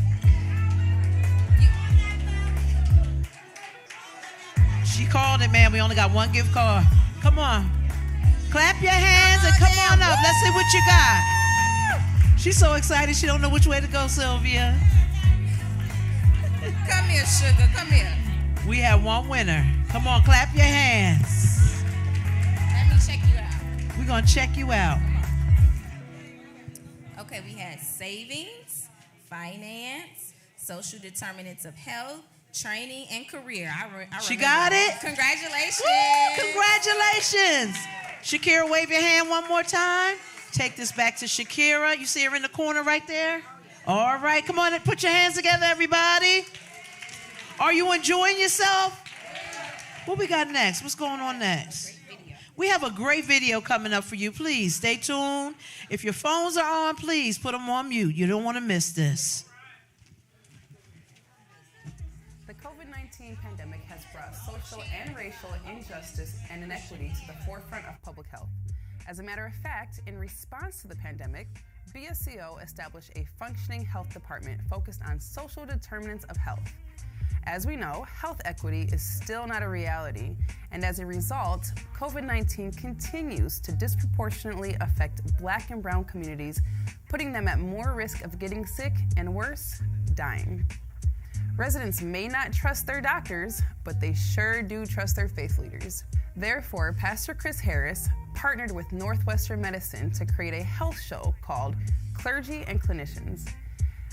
She called it, man. We only got 1 gift card. Come on. Clap your hands and come on up. Let's see what you got. She's so excited she don't know which way to go, Sylvia. Come here, sugar. Come here. We have one winner. Come on, clap your hands. Let me check you out. We're going to check you out. Okay, we had savings, finance, social determinants of health, training, and career. She got it? Congratulations. Woo, congratulations. Shakira, wave your hand one more time. Take this back to Shakira. You see her in the corner right there? All right, come on and put your hands together, everybody. Are you enjoying yourself? What we got next? What's going on next? We have a great video coming up for you. Please stay tuned. If your phones are on, please put them on mute. You don't want to miss this. The COVID-19 pandemic has brought social and racial injustice and inequity to the forefront of public health. As a matter of fact, in response to the pandemic, BSCO established a functioning health department focused on social determinants of health. As we know, health equity is still not a reality, and as a result, COVID-19 continues to disproportionately affect Black and brown communities, putting them at more risk of getting sick and worse, dying. Residents may not trust their doctors, but they sure do trust their faith leaders. Therefore, Pastor Chris Harris partnered with Northwestern Medicine to create a health show called Clergy and Clinicians.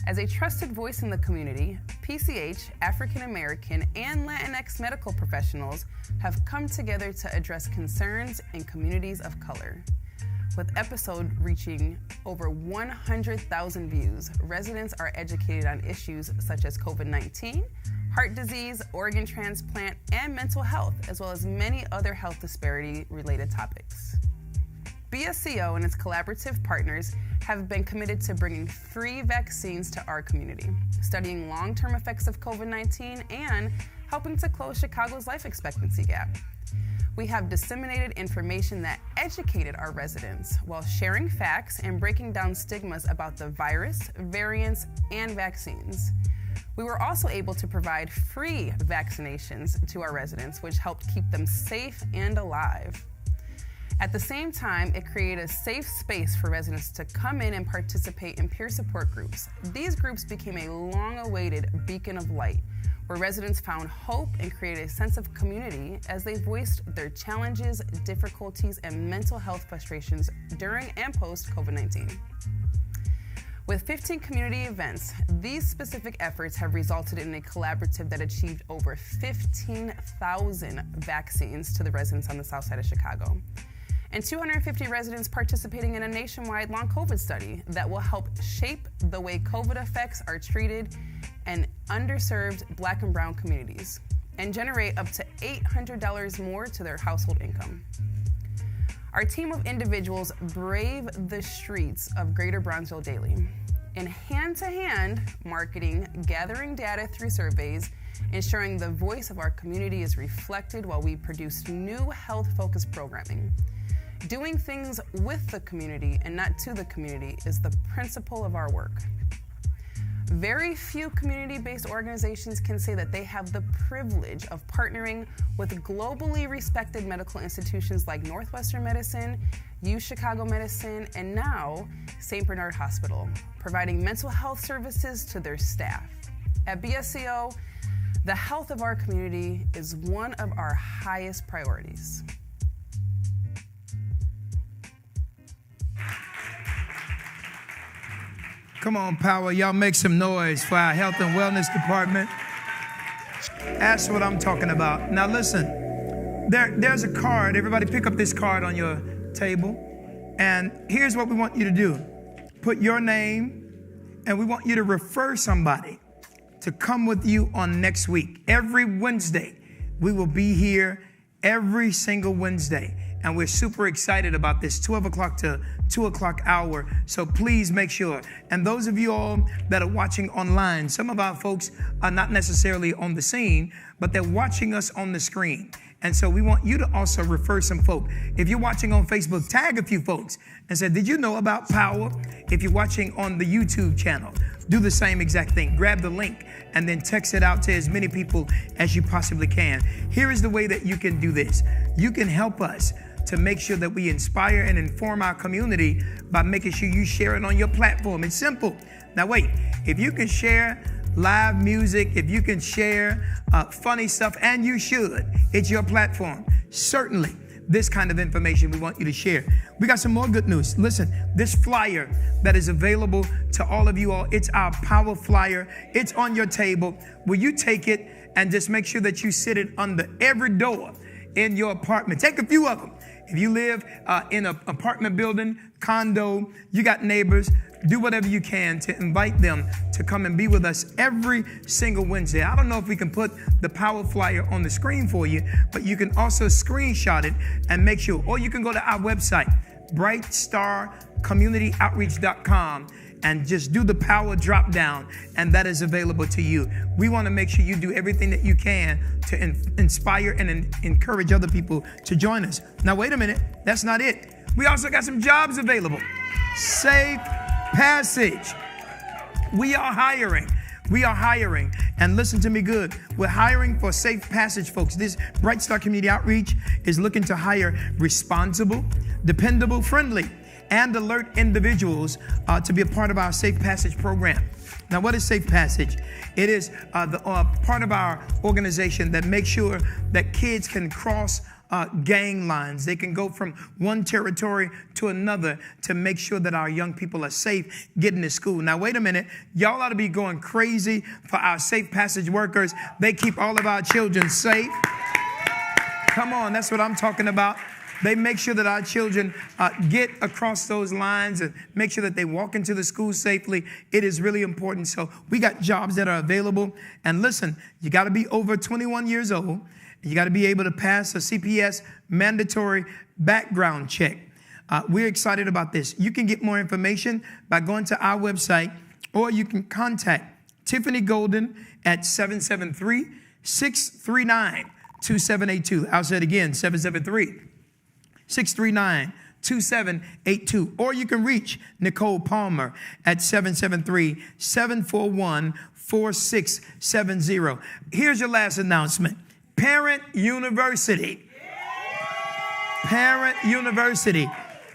As a trusted voice in the community, PCH, African American, and Latinx medical professionals have come together to address concerns in communities of color. With episode reaching over 100,000 views, residents are educated on issues such as COVID-19, heart disease, organ transplant, and mental health, as well as many other health disparity-related topics. BSCO and its collaborative partners have been committed to bringing free vaccines to our community, studying long-term effects of COVID-19, and helping to close Chicago's life expectancy gap. We have disseminated information that educated our residents while sharing facts and breaking down stigmas about the virus, variants, and vaccines. We were also able to provide free vaccinations to our residents, which helped keep them safe and alive. At the same time, it created a safe space for residents to come in and participate in peer support groups. These groups became a long-awaited beacon of light, where residents found hope and created a sense of community as they voiced their challenges, difficulties, and mental health frustrations during and post-COVID-19. With 15 community events, these specific efforts have resulted in a collaborative that achieved over 15,000 vaccines to the residents on the south side of Chicago, and 250 residents participating in a nationwide long COVID study that will help shape the way COVID effects are treated in underserved Black and brown communities and generate up to $800 more to their household income. Our team of individuals brave the streets of Greater Brownsville daily in hand-to-hand marketing, gathering data through surveys, ensuring the voice of our community is reflected while we produce new health-focused programming. Doing things with the community and not to the community is the principle of our work. Very few community-based organizations can say that they have the privilege of partnering with globally respected medical institutions like Northwestern Medicine, UChicago Medicine, and now St. Bernard Hospital, providing mental health services to their staff. At BSCO, the health of our community is one of our highest priorities. Come on, Power. Y'all make some noise for our health and wellness department. That's what I'm talking about. Now listen, there's a card. Everybody pick up this card on your table. And here's what we want you to do. Put your name, and we want you to refer somebody to come with you on next week. Every Wednesday, we will be here every single Wednesday. And we're super excited about this 12 o'clock to 2 o'clock hour. So please make sure. And those of you all that are watching online, some of our folks are not necessarily on the scene, but they're watching us on the screen. And so we want you to also refer some folk. If you're watching on Facebook, tag a few folks and say, did you know about Power? If you're watching on the YouTube channel, do the same exact thing. Grab the link and then text it out to as many people as you possibly can. Here is the way that you can do this. You can help us to make sure that we inspire and inform our community by making sure you share it on your platform. It's simple. Now wait, if you can share live music, if you can share funny stuff, and you should, it's your platform. Certainly, this kind of information we want you to share. We got some more good news. Listen, this flyer that is available to all of you all, it's our power flyer. It's on your table. Will you take it and just make sure that you sit it under every door in your apartment? Take a few of them. If you live in an apartment building, condo, you got neighbors, do whatever you can to invite them to come and be with us every single Wednesday. I don't know if we can put the power flyer on the screen for you, but you can also screenshot it and make sure, or you can go to our website, brightstarcommunityoutreach.com, and just do the power drop down, and that is available to you. We want to make sure you do everything that you can to inspire and encourage other people to join us. Now, wait a minute. That's not it. We also got some jobs available. Safe Passage. We are hiring. We are hiring. And listen to me good. We're hiring for Safe Passage, folks. This Bright Star Community Outreach is looking to hire responsible, dependable, friendly, and alert individuals to be a part of our Safe Passage program. Now, what is Safe Passage? It is the part of our organization that makes sure that kids can cross gang lines. They can go from one territory to another to make sure that our young people are safe getting to school. Now, wait a minute. Y'all ought to be going crazy for our Safe Passage workers. They keep all of our children safe. Come on, that's what I'm talking about. They make sure that our children get across those lines and make sure that they walk into the school safely. It is really important. So we got jobs that are available. And listen, you got to be over 21 years old. You got to be able to pass a CPS mandatory background check. We're excited about this. You can get more information by going to our website, or you can contact Tiffany Golden at 773-639-2782. I'll say it again, 773-639-2782. Or you can reach Nicole Palmer at 773-741-4670. Here's your last announcement. Parent University. Parent University.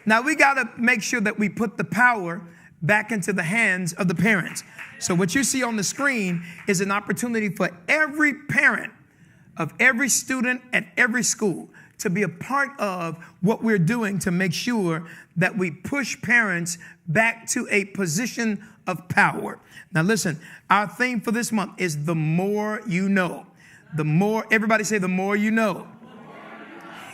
Now, we got to make sure that we put the power back into the hands of the parents. So what you see on the screen is an opportunity for every parent of every student at every school to be a part of what we're doing to make sure that we push parents back to a position of power. Now, listen, our theme for this month is the more you know. The more, everybody say, the more you know.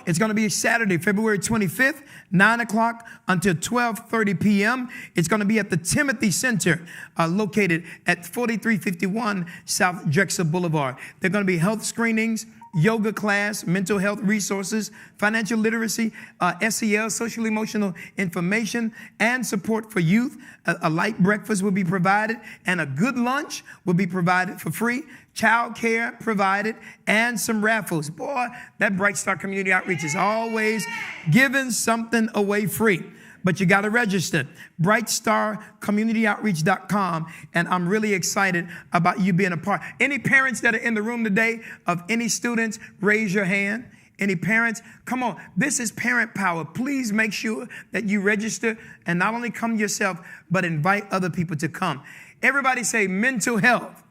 It's going to be Saturday, February 25th, 9 o'clock until 12:30 p.m. It's going to be at the Timothy Center, located at 4351 South Drexel Boulevard. There are going to be health screenings, yoga class, mental health resources, financial literacy, SEL, social emotional information, and support for youth. A light breakfast will be provided, and a good lunch will be provided for free. Child care provided, and some raffles. Boy, that Bright Star Community Outreach is always giving something away free. But you got to register. brightstarcommunityoutreach.com. And I'm really excited about you being a part. Any parents that are in the room today of any students, raise your hand. Any parents, come on. This is parent power. Please make sure that you register and not only come yourself, but invite other people to come. Everybody say mental health.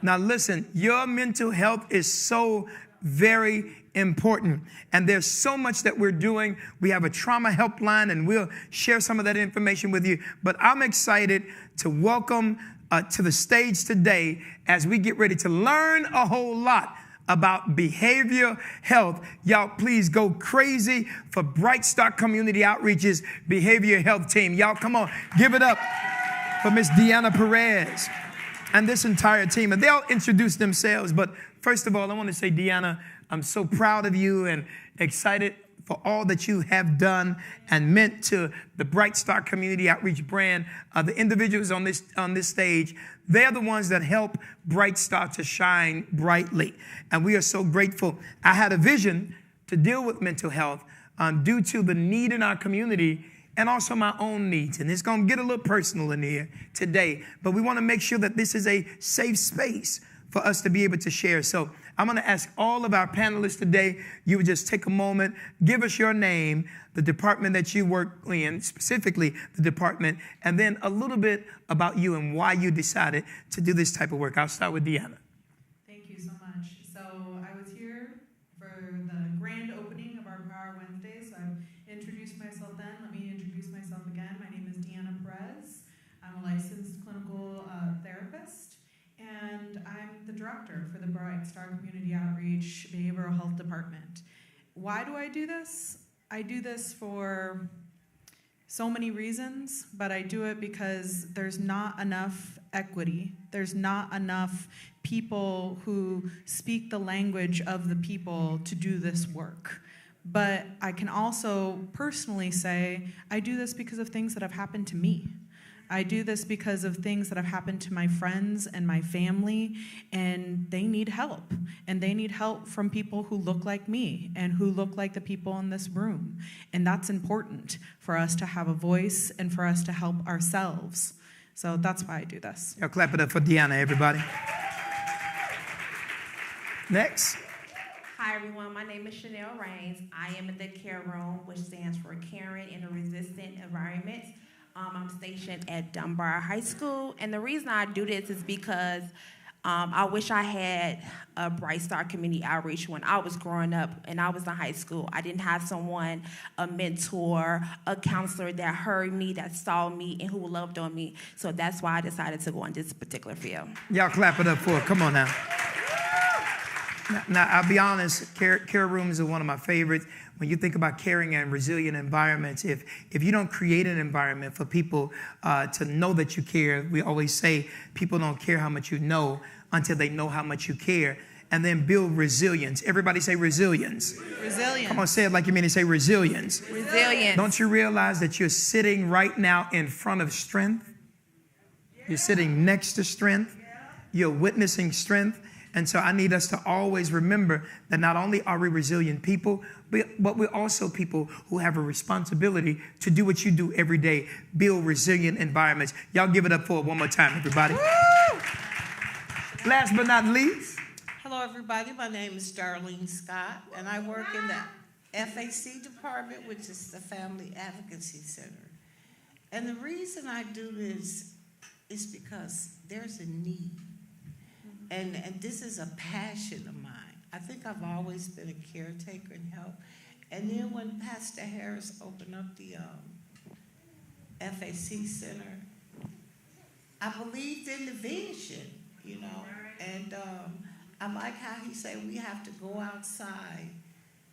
Now listen, your mental health is so very important. And there's so much that we're doing. We have a trauma helpline, and we'll share some of that information with you. But I'm excited to welcome to the stage today as we get ready to learn a whole lot about behavioral health. Y'all, please go crazy for Bright Star Community Outreach's behavioral health team. Y'all, come on, give it up for Miss Deanna Perez and this entire team. And they'll introduce themselves. But first of all, I want to say, Deanna, I'm so proud of you and excited for all that you have done and meant to the Bright Star Community Outreach brand. The individuals on this stage, they're the ones that help Bright Star to shine brightly. And we are so grateful. I had a vision to deal with mental health due to the need in our community and also my own needs. And it's going to get a little personal in here today, but we want to make sure that this is a safe space for us to be able to share. So I'm going to ask all of our panelists today, you would just take a moment, give us your name, the department that you work in, specifically the department, and then a little bit about you and why you decided to do this type of work. I'll start with Deanna. Thank you so much. So I was here for the grand opening of our Power Wednesday, so I've introduced myself then. Let me introduce myself again. My name is Deanna Perez. I'm a licensed clinical therapist, and I'm the director for the Bright Star Community Outreach Behavioral Health Department. Why do I do this? I do this for so many reasons, but I do it because there's not enough equity. There's not enough people who speak the language of the people to do this work. But I can also personally say I do this because of things that have happened to me. I do this because of things that have happened to my friends and my family, and they need help. And they need help from people who look like me and who look like the people in this room. And that's important for us to have a voice and for us to help ourselves. So that's why I do this. Y'all clap it up for Deanna, everybody. Next. Hi, everyone. My name is Chanel Raines. I am in the Care Room, which stands for Caring in a Resistant Environment. I'm stationed at Dunbar High School, and the reason I do this is because I wish I had a Bright Star Community Outreach when I was growing up and I was in high school. I didn't have someone, a mentor, a counselor that heard me, that saw me, and who loved on me. So that's why I decided to go in this particular field. Y'all clap it up for it. Come on now. Now, I'll be honest, care rooms are one of my favorites. When you think about caring and resilient environments, if you don't create an environment for people to know that you care, we always say people don't care how much you know until they know how much you care. And then build resilience. Everybody say resilience. Resilience. Come on, say it like you mean it. Say resilience. Resilience. Don't you realize that you're sitting right now in front of strength? You're sitting next to strength. You're witnessing strength. And so I need us to always remember that not only are we resilient people, but we're also people who have a responsibility to do what you do every day, build resilient environments. Y'all give it up for it one more time, everybody. Woo! Last but not least. Hello, everybody. My name is Darlene Scott, and I work in the FAC department, which is the Family Advocacy Center. And the reason I do this is because there's a need. And this is a passion of mine. I think I've always been a caretaker and help. And then when Pastor Harris opened up the FAC Center, I believed in the vision, you know. And I like how he said we have to go outside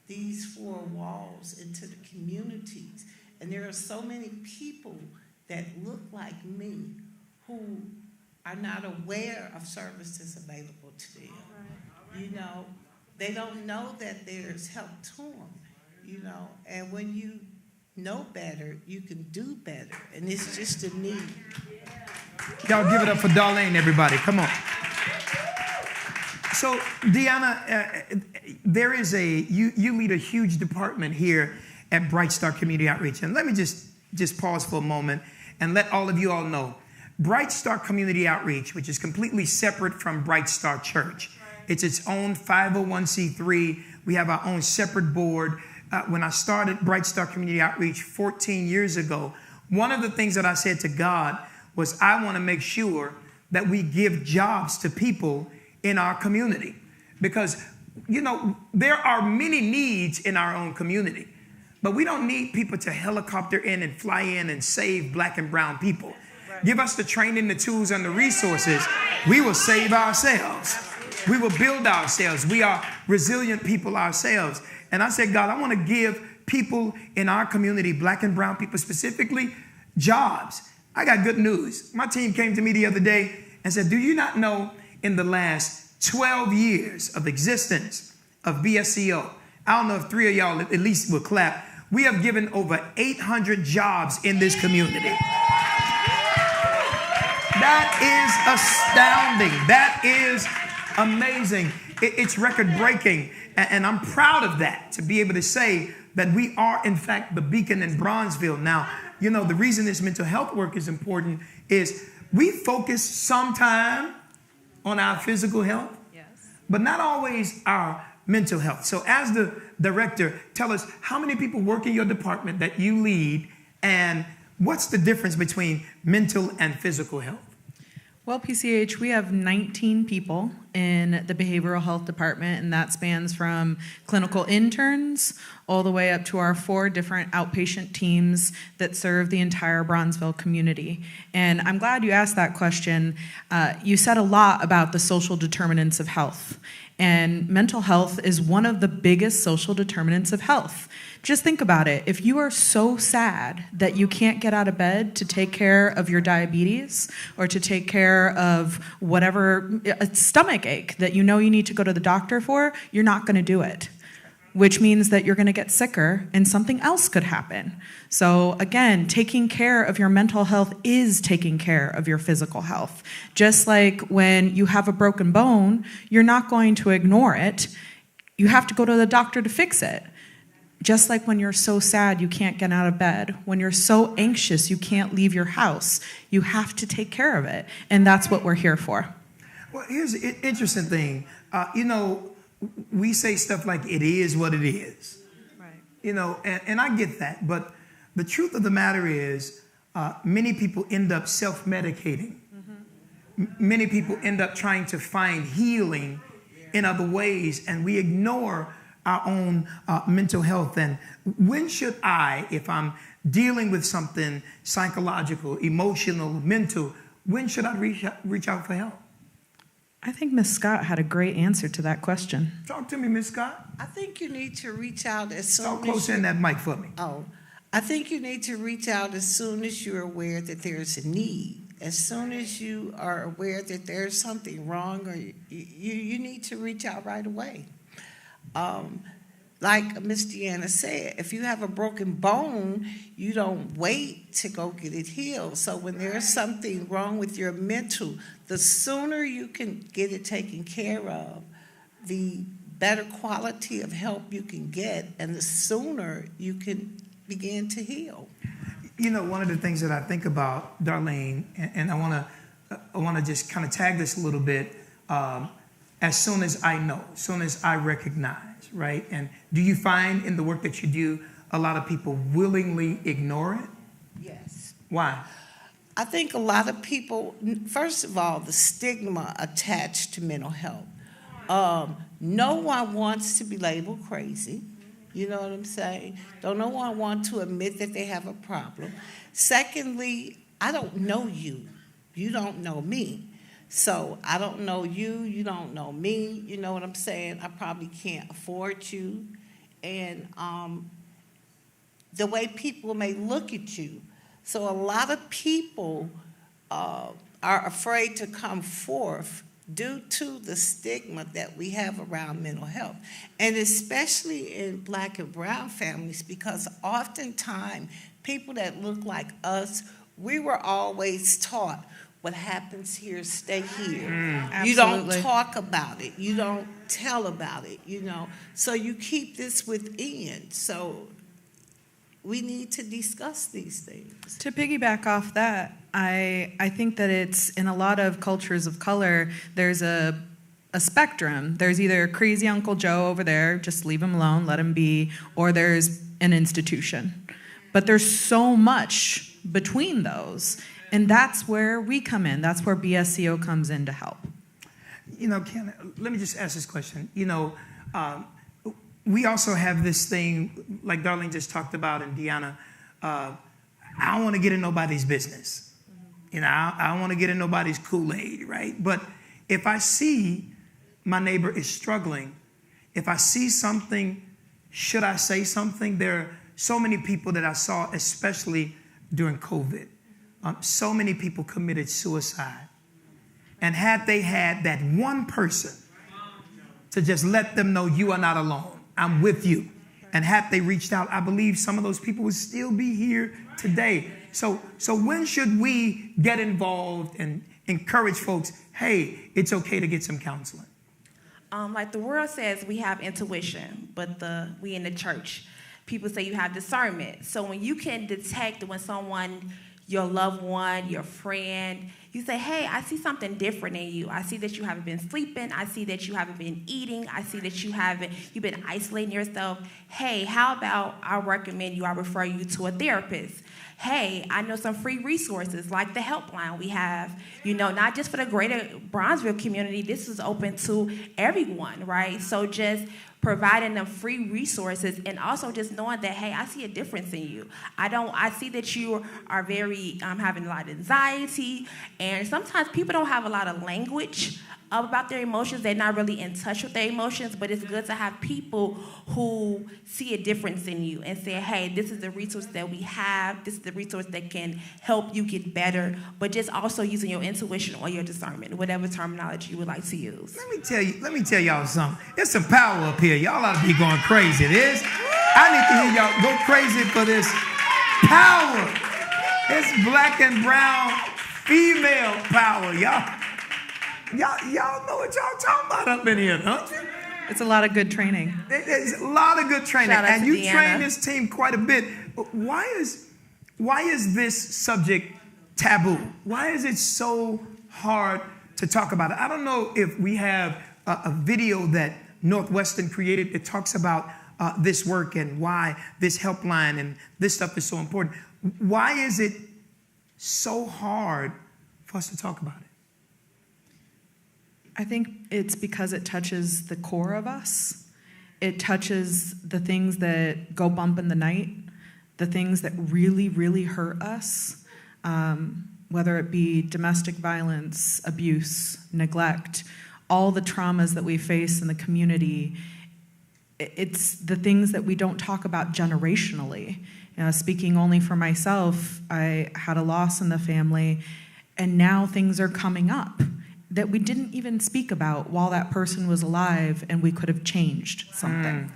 these four walls into the communities. And there are so many people that look like me who are not aware of services available to them. You know, they don't know that there's help to them, you know. And when you know better, you can do better. And it's just a need. Y'all give it up for Darlene, everybody. Come on. So, Deanna, there is you lead a huge department here at Bright Star Community Outreach. And let me just pause for a moment and let all of you all know. Bright Star Community Outreach, which is completely separate from Bright Star Church. It's its own 501c3. We have our own separate board. When I started Bright Star Community Outreach 14 years ago, one of the things that I said to God was I want to make sure that we give jobs to people in our community. Because, you know, there are many needs in our own community. But we don't need people to helicopter in and fly in and save black and brown people. Give us the training, the tools, and the resources. We will save ourselves. We will build ourselves. We are resilient people ourselves. And I said, God, I want to give people in our community, black and brown people specifically, jobs. I got good news. My team came to me the other day and said, do you not know in the last 12 years of existence of BSCO, I don't know if 3 of y'all at least will clap, we have given over 800 jobs in this community. That is astounding. That is amazing. It's record-breaking, and I'm proud of that, to be able to say that we are, in fact, the beacon in Bronzeville. Now, you know, the reason this mental health work is important is we focus sometime on our physical health, but not always our mental health. So as the director, tell us how many people work in your department that you lead, and what's the difference between mental and physical health? Well, PCH, we have 19 people in the behavioral health department, and that spans from clinical interns all the way up to our 4 different outpatient teams that serve the entire Bronzeville community. And I'm glad you asked that question. You said a lot about the social determinants of health, and mental health is one of the biggest social determinants of health. Just think about it. If you are so sad that you can't get out of bed to take care of your diabetes or to take care of whatever a stomach ache that you know you need to go to the doctor for, you're not going to do it, which means that you're going to get sicker and something else could happen. So again, taking care of your mental health is taking care of your physical health. Just like when you have a broken bone, you're not going to ignore it. You have to go to the doctor to fix it. Just like when you're so sad you can't get out of bed, when you're so anxious you can't leave your house, you have to take care of it. And that's what we're here for. Well, here's an interesting thing. We say stuff like it is what it is. Right. And I get that. But the truth of the matter is many people end up self-medicating. Mm-hmm. Many people end up trying to find healing in other ways, and we ignore our own mental health. And when should I, if I'm dealing with something psychological, emotional, mental, when should I reach out for help? I think Ms. Scott had a great answer to that question. Talk to me, Ms. Scott. I think you need to reach out as soon as Talk closer in that mic for me. Oh, I think you need to reach out as soon as you're aware that there's a need. As soon as you are aware that there's something wrong, or you need to reach out right away. Like Miss Deanna said, if you have a broken bone, you don't wait to go get it healed. So when there's something wrong with your mental, the sooner you can get it taken care of, the better quality of help you can get, and the sooner you can begin to heal. One of the things that I think about, Darlene, and I want to just kind of tag this a little bit, as soon as I know, as soon as I recognize, right? And do you find in the work that you do, a lot of people willingly ignore it? Yes. Why? I think a lot of people, first of all, the stigma attached to mental health. No one wants to be labeled crazy. You know what I'm saying? No one wants to admit that they have a problem. Secondly, I don't know you. You don't know me. So I don't know you. You don't know me. You know what I'm saying? I probably can't afford you. And the way people may look at you. So a lot of people are afraid to come forth due to the stigma that we have around mental health, and especially in Black and brown families, because oftentimes people that look like us, we were always taught what happens here, stay here. You don't talk about it. You don't tell about it, So you keep this within. So we need to discuss these things. To piggyback off that, I think that it's in a lot of cultures of color, there's a spectrum. There's either crazy Uncle Joe over there, just leave him alone, let him be, or there's an institution. But there's so much between those, and that's where we come in. That's where BSCO comes in to help. Ken, let me just ask this question. We also have this thing, like Darlene just talked about, and Deanna, I don't want to get in nobody's business. I don't want to get in nobody's Kool-Aid, right? But if I see my neighbor is struggling, if I see something, should I say something? There are so many people that I saw, especially during COVID. So many people committed suicide. And had they had that one person to just let them know you are not alone, I'm with you. And had they reached out, I believe some of those people would still be here today. So when should we get involved and encourage folks, hey, it's okay to get some counseling? Like the world says, we have intuition, but we in the church, people say you have discernment. So when you can detect when someone, your loved one, your friend, You say, hey, I see something different in you. I see that you haven't been sleeping. I see that you haven't been eating. I see that you've been isolating yourself. Hey, how about I recommend you, I refer you to a therapist. Hey, I know some free resources like the helpline we have, not just for the greater Bronzeville community. This is open to everyone, right? So just providing them free resources and also just knowing that, hey, I see a difference in you. I see that you are very, having a lot of anxiety, and sometimes people don't have a lot of language about their emotions. They're not really in touch with their emotions, but it's good to have people who see a difference in you and say, hey, this is the resource that we have. This is the resource that can help you get better, but just also using your intuition or your discernment, whatever terminology you would like to use. Let me tell y'all something. There's some power up here. Y'all ought to be going crazy. I need to hear y'all go crazy for this power. It's black and brown female power, y'all. Y'all know what y'all talking about up in here, don't you? It's a lot of good training. It's a lot of good training. And you train this team quite a bit. Why is this subject taboo? Why is it so hard to talk about it? I don't know if we have a video that Northwestern created that talks about this work and why this helpline and this stuff is so important. Why is it so hard for us to talk about it? I think it's because it touches the core of us. It touches the things that go bump in the night, the things that really, really hurt us, whether it be domestic violence, abuse, neglect, all the traumas that we face in the community. It's the things that we don't talk about generationally. Speaking only for myself, I had a loss in the family, and now things are coming up that we didn't even speak about while that person was alive, and we could have changed something.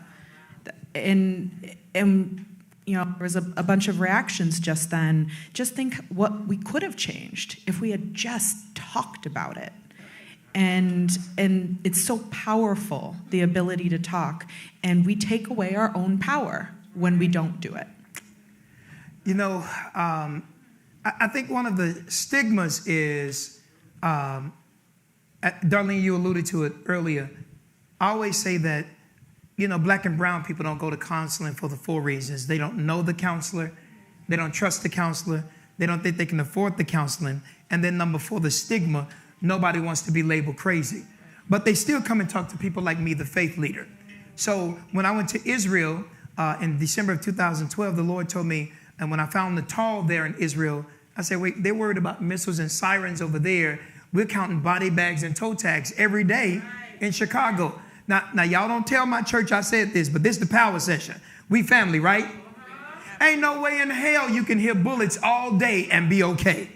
And there was a bunch of reactions just then. Just think what we could have changed if we had just talked about it. And it's so powerful, the ability to talk, and we take away our own power when we don't do it. I think one of the stigmas is, Darlene, you alluded to it earlier. I always say that, black and brown people don't go to counseling for the 4 reasons. They don't know the counselor. They don't trust the counselor. They don't think they can afford the counseling. And then number 4, the stigma. Nobody wants to be labeled crazy. But they still come and talk to people like me, the faith leader. So when I went to Israel in December of 2012, the Lord told me, and when I found the tall there in Israel, I said, wait, they're worried about missiles and sirens over there. We're counting body bags and toe tags every day in Chicago. Now, y'all don't tell my church I said this, but this is the power session. We family, right? Ain't no way in hell you can hear bullets all day and be okay.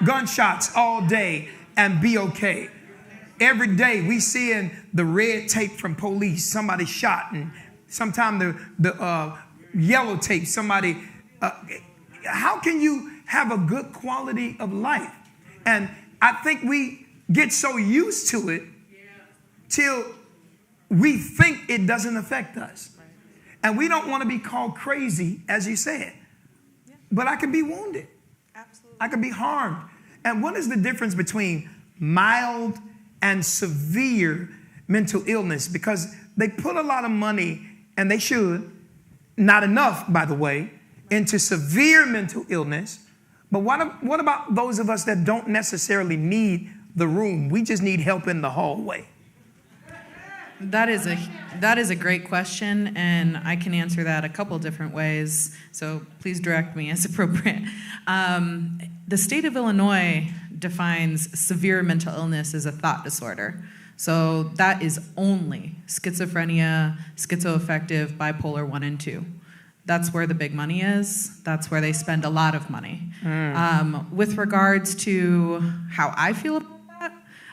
Gunshots all day and be okay. Every day we seeing the red tape from police, somebody shot, and sometimes the yellow tape, somebody. How can you have a good quality of life? And I think we get so used to it till we think it doesn't affect us. And we don't want to be called crazy, as you said. But I could be wounded. Absolutely. I could be harmed. And what is the difference between mild and severe mental illness? Because they put a lot of money, and they should, not enough, by the way, into severe mental illness. But what about those of us that don't necessarily need the room? We just need help in the hallway. That is a great question, and I can answer that a couple different ways. So please direct me as appropriate. The state of Illinois defines severe mental illness as a thought disorder. So that is only schizophrenia, schizoaffective, bipolar 1 and 2. That's where the big money is. That's where they spend a lot of money. With regards to how I feel about that,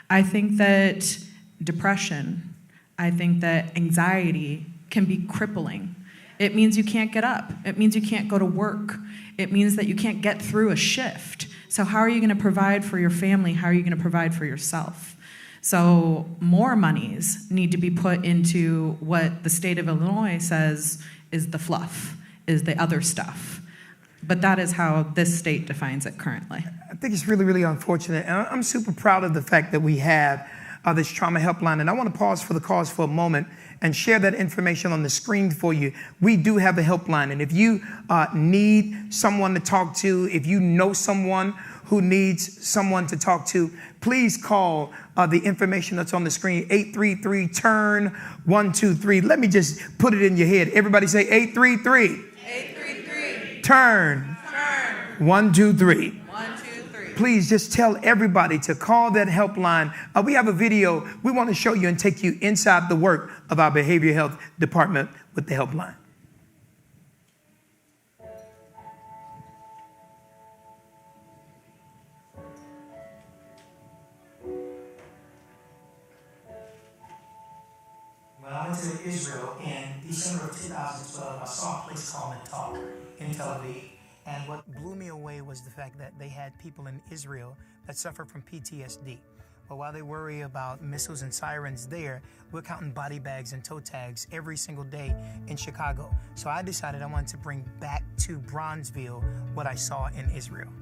I think that depression, I think that anxiety can be crippling. It means you can't get up. It means you can't go to work. It means that you can't get through a shift. So how are you going to provide for your family? How are you going to provide for yourself? So more monies need to be put into what the state of Illinois says is the fluff, is the other stuff. But that is how this state defines it currently. I think it's really, really unfortunate. And I'm super proud of the fact that we have this trauma helpline. And I want to pause for the cause for a moment and share that information on the screen for you. We do have a helpline. And if you need someone to talk to, if you know someone who needs someone to talk to, please call the information that's on the screen, 833-TURN-123. Let me just put it in your head. Everybody say 833. 833. Turn. 123. Please just tell everybody to call that helpline. We have a video we want to show you and take you inside the work of our behavioral health department with the helpline. When I went to Israel in December of 2012, I saw a place called Natal in Tel Aviv. And what blew me away was the fact that they had people in Israel that suffer from PTSD. But while they worry about missiles and sirens there, we're counting body bags and toe tags every single day in Chicago. So I decided I wanted to bring back to Bronzeville what I saw in Israel.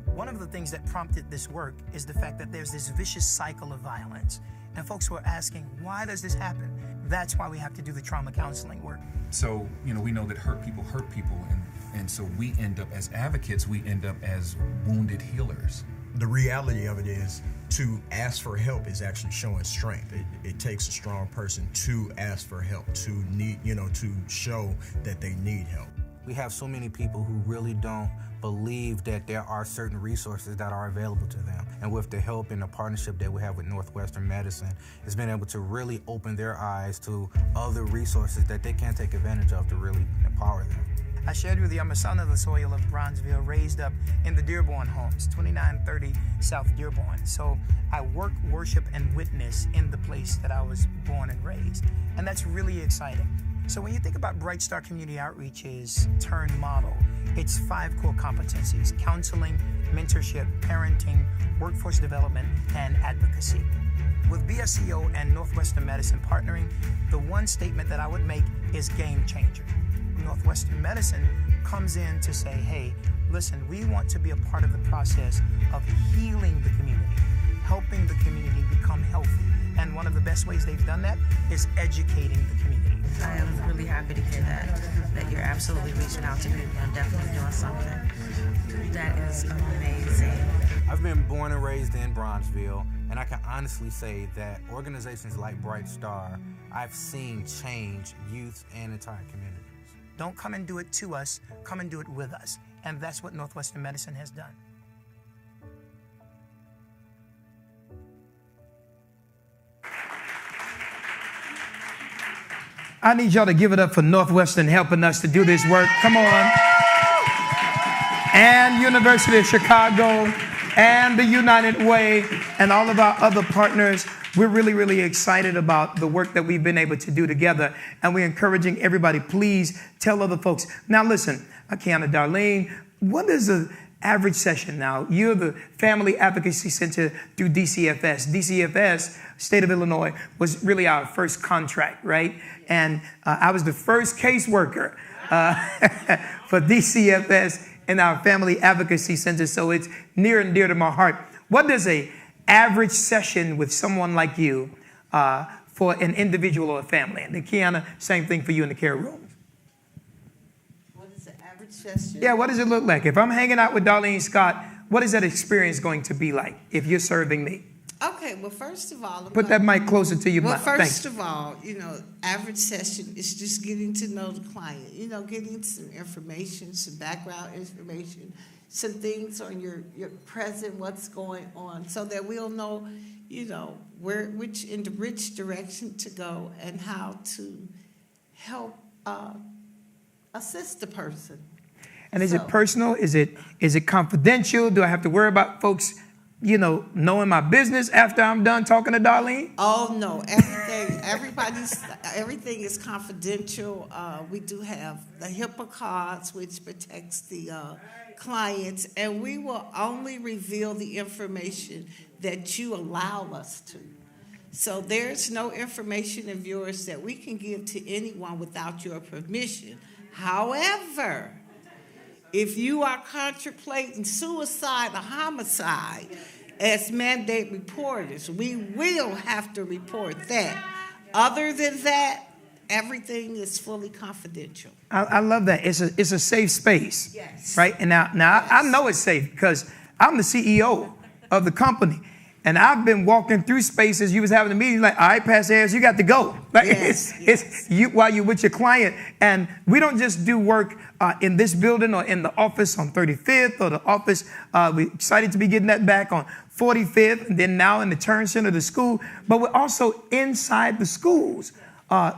One of the things that prompted this work is the fact that there's this vicious cycle of violence. And folks were asking, why does this happen? That's why we have to do the trauma counseling work. So, we know that hurt people, and so we end up as advocates, we end up as wounded healers. The reality of it is to ask for help is actually showing strength. It takes a strong person to ask for help, to need, to show that they need help. We have so many people who really don't believe that there are certain resources that are available to them. And with the help and the partnership that we have with Northwestern Medicine, it's been able to really open their eyes to other resources that they can take advantage of to really empower them. I shared with you, I'm a son of the soil of Bronzeville, raised up in the Dearborn homes, 2930 South Dearborn. So I work, worship, and witness in the place that I was born and raised. And that's really exciting. So when you think about Bright Star Community Outreach's Turn model, it's 5 core competencies: counseling, mentorship, parenting, workforce development, and advocacy. With BSCO and Northwestern Medicine partnering, the one statement that I would make is game changer. Northwestern Medicine comes in to say, hey, listen, we want to be a part of the process of healing the community, helping the community become healthy. And one of the best ways they've done that is educating the community. I am really happy to hear that you're absolutely reaching out to people and definitely doing something. That is amazing. I've been born and raised in Bronzeville, and I can honestly say that organizations like Bright Star, I've seen change youth and entire communities. Don't come and do it to us, come and do it with us. And that's what Northwestern Medicine has done. I need y'all to give it up for Northwestern helping us to do this work. Come on. And University of Chicago and the United Way and all of our other partners. We're really, really excited about the work that we've been able to do together. And we're encouraging everybody, please tell other folks. Now, listen, Kiana, Darlene, what is the average session now? You're the Family Advocacy Center through DCFS. DCFS, State of Illinois, was really our first contract, right? And I was the first caseworker for DCFS in our Family Advocacy Center. So it's near and dear to my heart. What does a average session with someone like you for an individual or a family? And Kiana, same thing for you in the care room. What is the average session? Yeah, what does it look like? If I'm hanging out with Darlene Scott, what is that experience going to be like if you're serving me? Okay, well, first of all, Put that mic closer to your mouth. Well, first of all, average session is just getting to know the client, getting some information, some background information, some things on your present, what's going on, so that we'll know, which direction to go and how to help assist the person. And is it personal? Is it confidential? Do I have to worry about folks, knowing my business after I'm done talking to Darlene? Oh no, everything is confidential. We do have the HIPAA cards, which protects the clients, and we will only reveal the information that you allow us to. So there's no information of yours that we can give to anyone without your permission. However, If you are contemplating suicide or homicide as mandate reporters, we will have to report that. Other than that, everything is fully confidential. I love that. It's a safe space. Yes. Right? And now yes. I know it's safe because I'm the CEO of the company. And I've been walking through spaces. You was having a meeting like, all right, Pastor Harris, you got to go. Like, it's you while you're with your client. And we don't just do work in this building or in the office on 35th or the office. We're excited to be getting that back on 45th and then now in the Turn Center of the school. But we're also inside the schools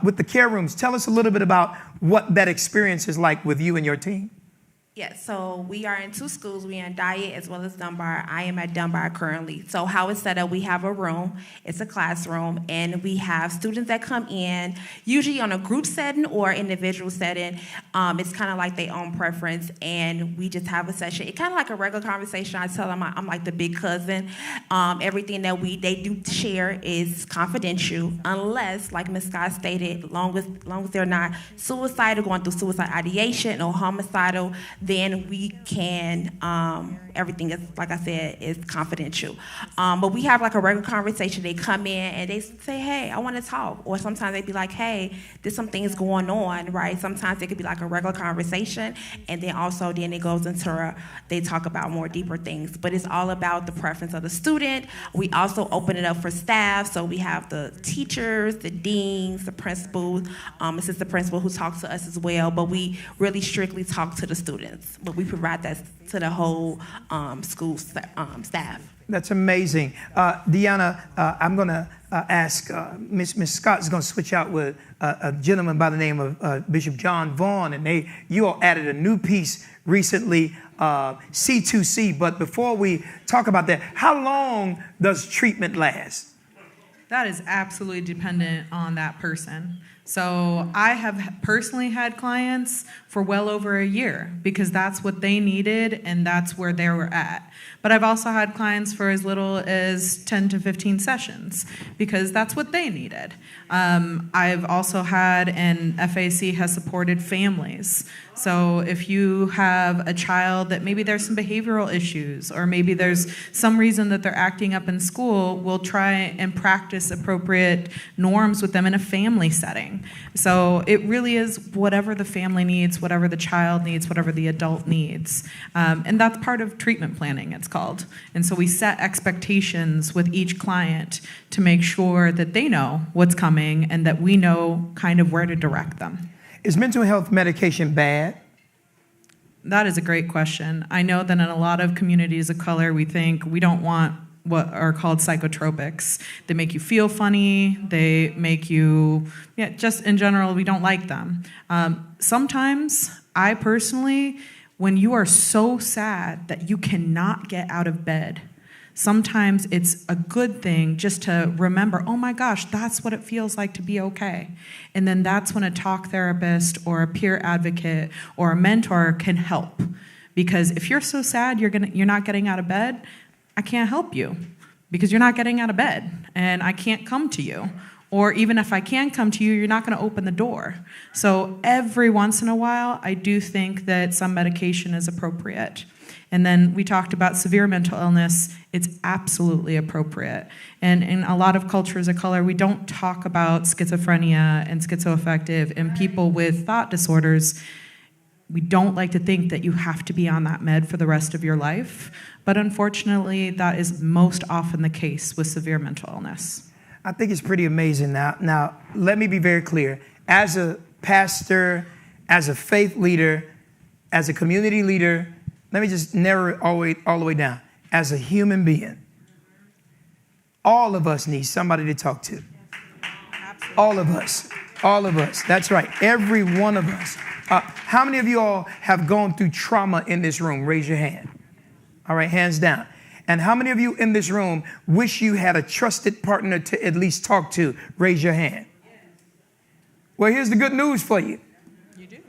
with the care rooms. Tell us a little bit about what that experience is like with you and your team. Yes, so we are in 2 schools. We are in Dyett as well as Dunbar. I am at Dunbar currently. So how it's set up, we have a room. It's a classroom, and we have students that come in, usually on a group setting or individual setting. It's kind of like their own preference, and we just have a session. It's kind of like a regular conversation. I tell them I'm like the big cousin. Everything that they do share is confidential, unless, like Ms. Scott stated, long as they're not suicidal, going through suicide ideation or homicidal, then we can, everything is, like I said, is confidential. But we have like a regular conversation. They come in and they say, hey, I want to talk. Or sometimes they be like, hey, there's some things going on, right? Sometimes it could be like a regular conversation. And then also then it goes into, they talk about more deeper things. But it's all about the preference of the student. We also open it up for staff. So we have the teachers, the deans, the principals, assistant principal who talks to us as well. But we really strictly talk to the students. But we provide that to the whole school staff. That's amazing. Deanna, I'm going to ask, Miss Scott is going to switch out with a gentleman by the name of Bishop John Vaughn, and you all added a new piece recently, C2C. But before we talk about that, how long does treatment last? That is absolutely dependent on that person. So I have personally had clients for well over a year because that's what they needed and that's where they were at. But I've also had clients for as little as 10 to 15 sessions because that's what they needed. I've also had, and FAC has supported families. So if you have a child that maybe there's some behavioral issues or maybe there's some reason that they're acting up in school, we'll try and practice appropriate norms with them in a family setting. So it really is whatever the family needs, whatever the child needs, whatever the adult needs. And that's part of treatment planning, it's called. And so we set expectations with each client to make sure that they know what's coming and that we know kind of where to direct them. Is mental health medication bad? That is a great question. I know that in a lot of communities of color, we think we don't want what are called psychotropics. They make you feel funny. They make you, just in general, we don't like them. Sometimes, I personally, when you are so sad that you cannot get out of bed, sometimes it's a good thing just to remember, oh my gosh, that's what it feels like to be okay. And then that's when a talk therapist or a peer advocate or a mentor can help. Because if you're so sad you're not getting out of bed, I can't help you because you're not getting out of bed and I can't come to you. Or even if I can come to you, you're not going to open the door. So every once in a while, I do think that some medication is appropriate. And then we talked about severe mental illness. It's absolutely appropriate. And in a lot of cultures of color, we don't talk about schizophrenia and schizoaffective and people with thought disorders. We don't like to think that you have to be on that med for the rest of your life. But unfortunately, that is most often the case with severe mental illness. I think it's pretty amazing. Now, let me be very clear. As a pastor, as a faith leader, as a community leader, let me just narrow it all the way down. As a human being, all of us need somebody to talk to. All of us. All of us. That's right. Every one of us. How many of you all have gone through trauma in this room? Raise your hand. All right, hands down. And how many of you in this room wish you had a trusted partner to at least talk to? Raise your hand. Well, here's the good news for you.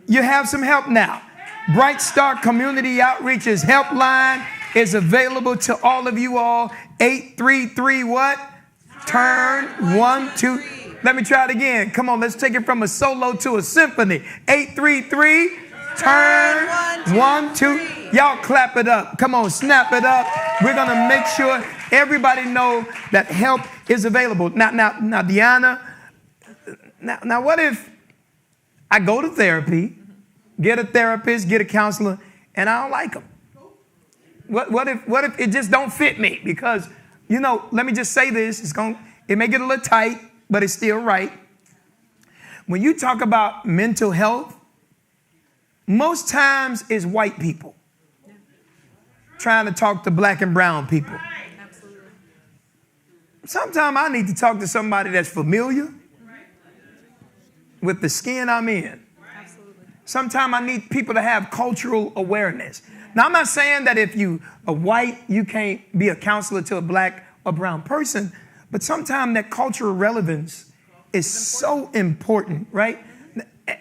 You have some help now. Bright Star Community Outreach's helpline is available to all of you all. 833 what? Turn 1 2. Let me try it again. Come on, let's take it from a solo to a symphony. 833 Turn. 1, 2. Y'all clap it up. Come on, snap it up. We're going to make sure everybody know that help is available. Now, Deanna, now what if I go to therapy, get a therapist, get a counselor, and I don't like them? What if it just don't fit me? Because, let me just say this. It may get a little tight, but it's still right. When you talk about mental health, most times it's white people trying to talk to black and brown people. Sometimes I need to talk to somebody that's familiar with the skin I'm in. Sometimes I need people to have cultural awareness. Now, I'm not saying that if you are white, you can't be a counselor to a black or brown person, but sometimes that cultural relevance is so important, right?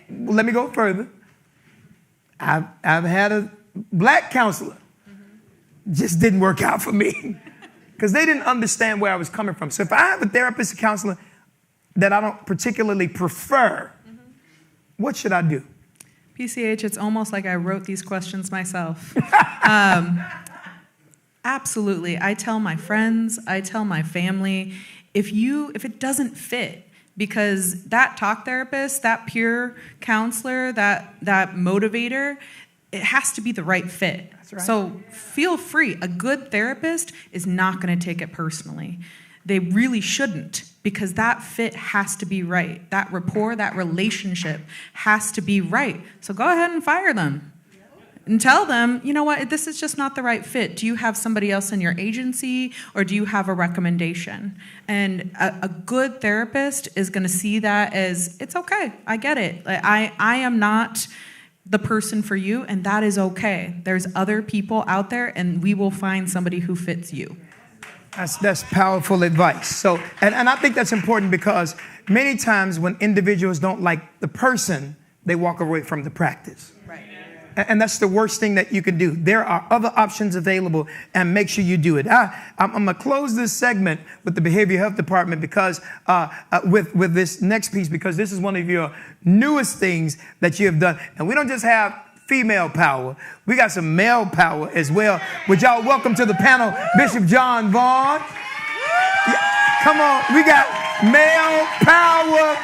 Let me go further. I've had a black counselor. Just didn't work out for me because they didn't understand where I was coming from. So if I have a therapist, a counselor that I don't particularly prefer, what should I do? PCH, it's almost like I wrote these questions myself. Absolutely. I tell my friends, I tell my family, if it doesn't fit, because that talk therapist, that peer counselor, that motivator, it has to be the right fit. That's right. So feel free. A good therapist is not going to take it personally. They really shouldn't, because that fit has to be right. That rapport, that relationship has to be right. So go ahead and fire them and tell them, you know what, this is just not the right fit. Do you have somebody else in your agency, or do you have a recommendation? And a good therapist is going to see that as, it's okay, I get it. I am not the person for you, and that is okay. There's other people out there, and we will find somebody who fits you. That's powerful advice. So, and I think that's important, because many times when individuals don't like the person, they walk away from the practice. Right. And that's the worst thing that you can do. There are other options available, and make sure you do it. I'm going to close this segment with the Behavioral Health Department because with this next piece, because this is one of your newest things that you have done. And we don't just have female power. We got some male power as well. Would y'all welcome to the panel Bishop John Vaughn? Yeah, come on, we got male power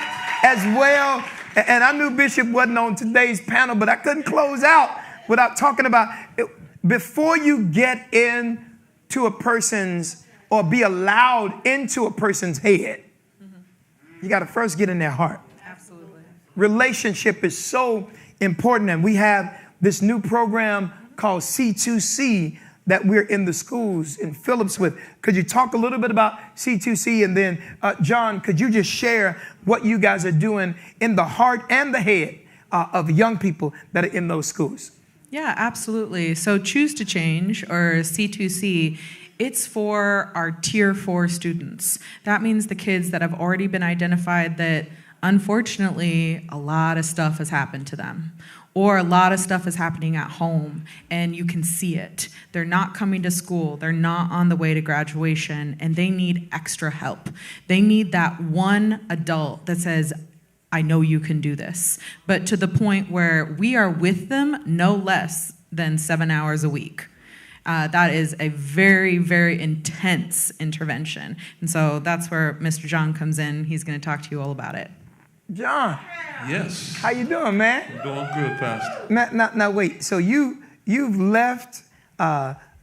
as well. And I knew Bishop wasn't on today's panel, but I couldn't close out without talking about it. Before you get into a person's, or be allowed into a person's head, you got to first get in their heart. Absolutely. Relationship is so important, and we have this new program called C2C that we're in the schools in Phillips with. Could you talk a little bit about C2C? And then, John, could you just share what you guys are doing in the heart and the head of young people that are in those schools? Yeah, absolutely. So Choose to Change, or C2C, it's for our Tier 4 students. That means the kids that have already been identified that, unfortunately, a lot of stuff has happened to them, or a lot of stuff is happening at home, and you can see it. They're not coming to school. They're not on the way to graduation, and they need extra help. They need that one adult that says, I know you can do this, but to the point where we are with them no less than 7 hours a week. That is a very, very intense intervention. And so that's where Mr. John comes in. He's going to talk to you all about it. John. Yes. How you doing, man? I'm doing good, Pastor. Now wait. So you've left,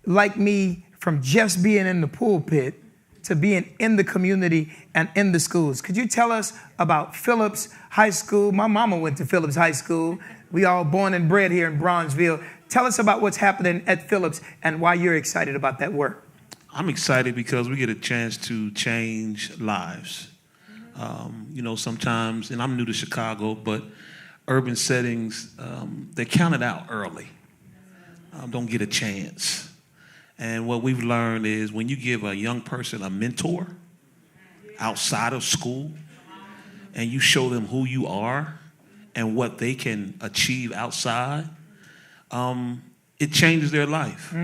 like me, from just being in the pulpit to being in the community and in the schools. Could you tell us about Phillips High School? My mama went to Phillips High School. We all born and bred here in Bronzeville. Tell us about what's happening at Phillips and why you're excited about that work. I'm excited because we get a chance to change lives. Sometimes, and I'm new to Chicago, but urban settings, they're counted out early. Don't get a chance. And what we've learned is when you give a young person a mentor outside of school, and you show them who you are and what they can achieve outside, it changes their life.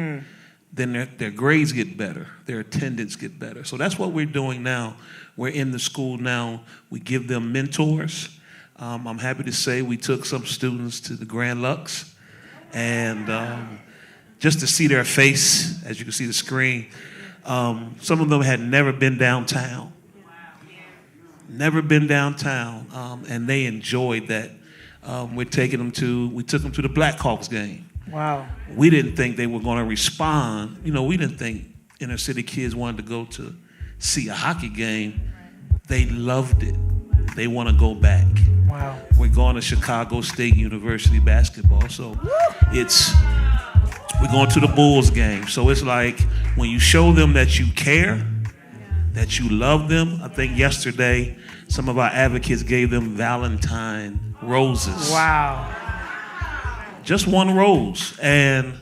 Then their grades get better, their attendance get better. So that's what we're doing now. We're in the school now. We give them mentors. I'm happy to say we took some students to the Grand Lux And just to see their face, as you can see the screen, some of them had never been downtown. Never been downtown, and they enjoyed that. We took them to the Blackhawks game. Wow. We didn't think they were going to respond. We didn't think inner city kids wanted to go to see a hockey game. They loved it. They want to go back. Wow. We're going to Chicago State University basketball, so we're going to the Bulls game. So it's like when you show them that you care, that you love them. I think yesterday some of our advocates gave them Valentine roses. Wow. Just one rose. And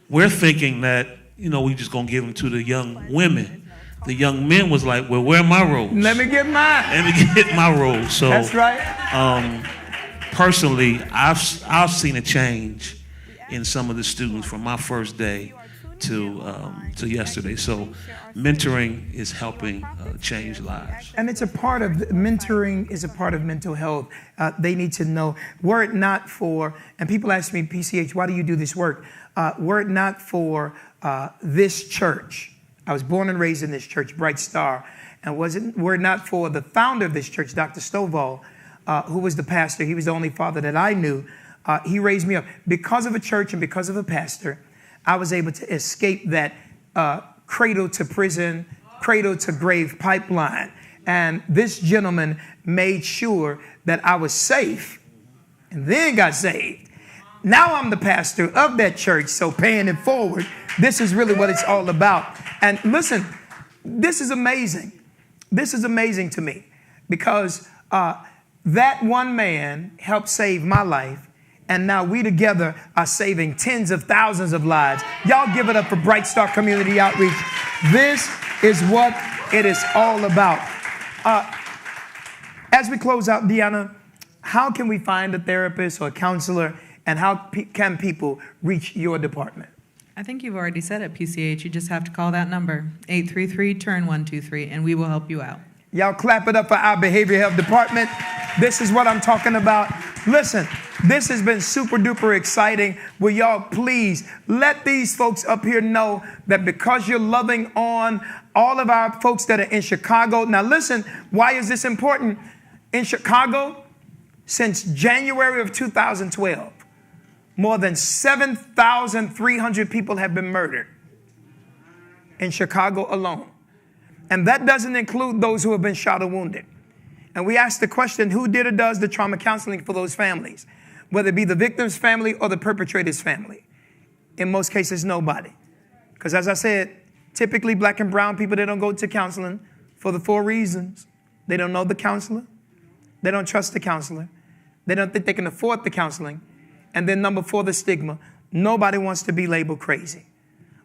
we're thinking that, we just going to give them to the young women. The young men was like, well, where are my rose? Let me get mine. Let me get my rose. So that's right. Personally, I've seen a change in some of the students from my first day to yesterday. So mentoring is helping change lives. And it's a part of mentoring is a part of mental health. They need to know, were it not for, and people ask me, PCH, why do you do this work? Were it not for this church, I was born and raised in this church, Bright Star, and were it not for the founder of this church, Dr. Stovall, who was the pastor, he was the only father that I knew, he raised me up. Because of a church and because of a pastor, I was able to escape that cradle to prison, cradle to grave pipeline. And this gentleman made sure that I was safe and then got saved. Now I'm the pastor of that church, so paying it forward, this is really what it's all about. And listen, this is amazing. This is amazing to me because that one man helped save my life. And now we together are saving tens of thousands of lives. Y'all give it up for Bright Star Community Outreach. This is what it is all about. As we close out, Deanna, how can we find a therapist or a counselor, and how can people reach your department? I think you've already said it, PCH. You just have to call that number, 833-TURN-123, and we will help you out. Y'all clap it up for our behavioral health department. This is what I'm talking about. Listen, this has been super duper exciting. Will y'all please let these folks up here know that because you're loving on all of our folks that are in Chicago. Now listen, why is this important? In Chicago, since January of 2012, more than 7,300 people have been murdered in Chicago alone. And that doesn't include those who have been shot or wounded. And we ask the question, who did or does the trauma counseling for those families? Whether it be the victim's family or the perpetrator's family. In most cases, nobody. Because as I said, typically black and brown people, they don't go to counseling for the 4 reasons. They don't know the counselor. They don't trust the counselor. They don't think they can afford the counseling. And then number 4, the stigma. Nobody wants to be labeled crazy.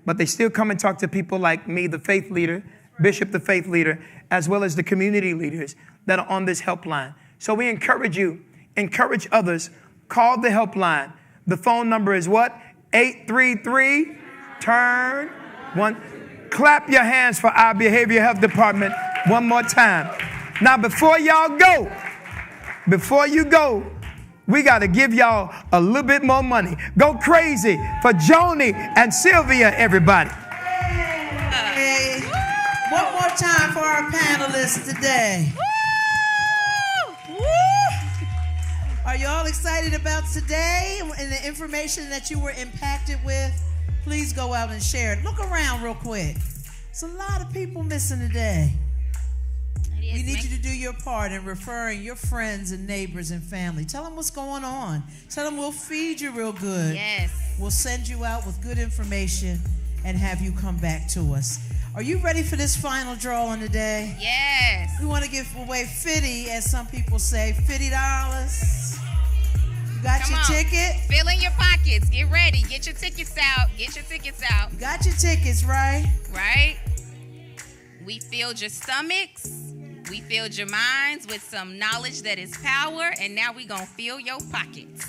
But they still come and talk to people like me, the faith leader, Bishop, the faith leader, as well as the community leaders that are on this helpline. So we encourage you, encourage others, call the helpline. The phone number is what? 833-TURN-1. Clap your hands for our behavioral health department one more time. Now, before y'all go, before you go, we got to give y'all a little bit more money. Go crazy for Joni and Sylvia, everybody. Hey, one more time for our panelists today. Woo! Woo! Are you all excited about today and the information that you were impacted with? Please go out and share it. Look around real quick. There's a lot of people missing today. We need you to do your part in referring your friends and neighbors and family. Tell them what's going on. Tell them we'll feed you real good. Yes. We'll send you out with good information and have you come back to us. Are you ready for this final drawing today? Yes. We want to give away 50, as some people say, $50. You got Come your on. ticket? Fill in your pockets. Get ready. Get your tickets out. Get your tickets out. You got your tickets, right? Right? We filled your stomachs. We filled your minds with some knowledge that is power. And now we going to fill your pockets.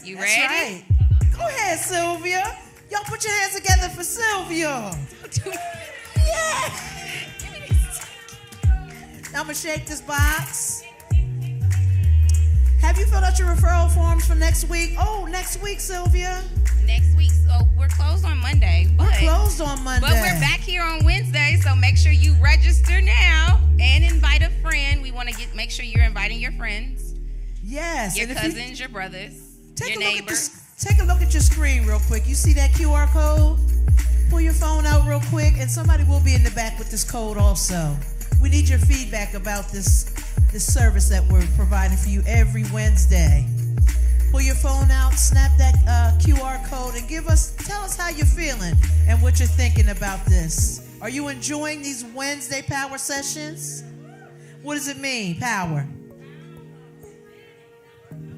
You That's ready? right. Go ahead, Sylvia. Y'all put your hands together for Sylvia. Yeah. Now I'm going to shake this box. Have you filled out your referral forms for next week? Oh, next week, Sylvia. next week. So we're closed on Monday. But, We're closed on Monday. But we're back here on Wednesday, so make sure you register now and invite a friend. We want to make sure you're inviting your friends. Yes. Your cousins, your brothers, your neighbors. Take a look at your screen real quick. You see that QR code? Pull your phone out real quick, and somebody will be in the back with this code also. We need your feedback about this service that we're providing for you every Wednesday. Pull your phone out, snap that QR code, and tell us how you're feeling and what you're thinking about this. Are you enjoying these Wednesday power sessions? What does it mean, power?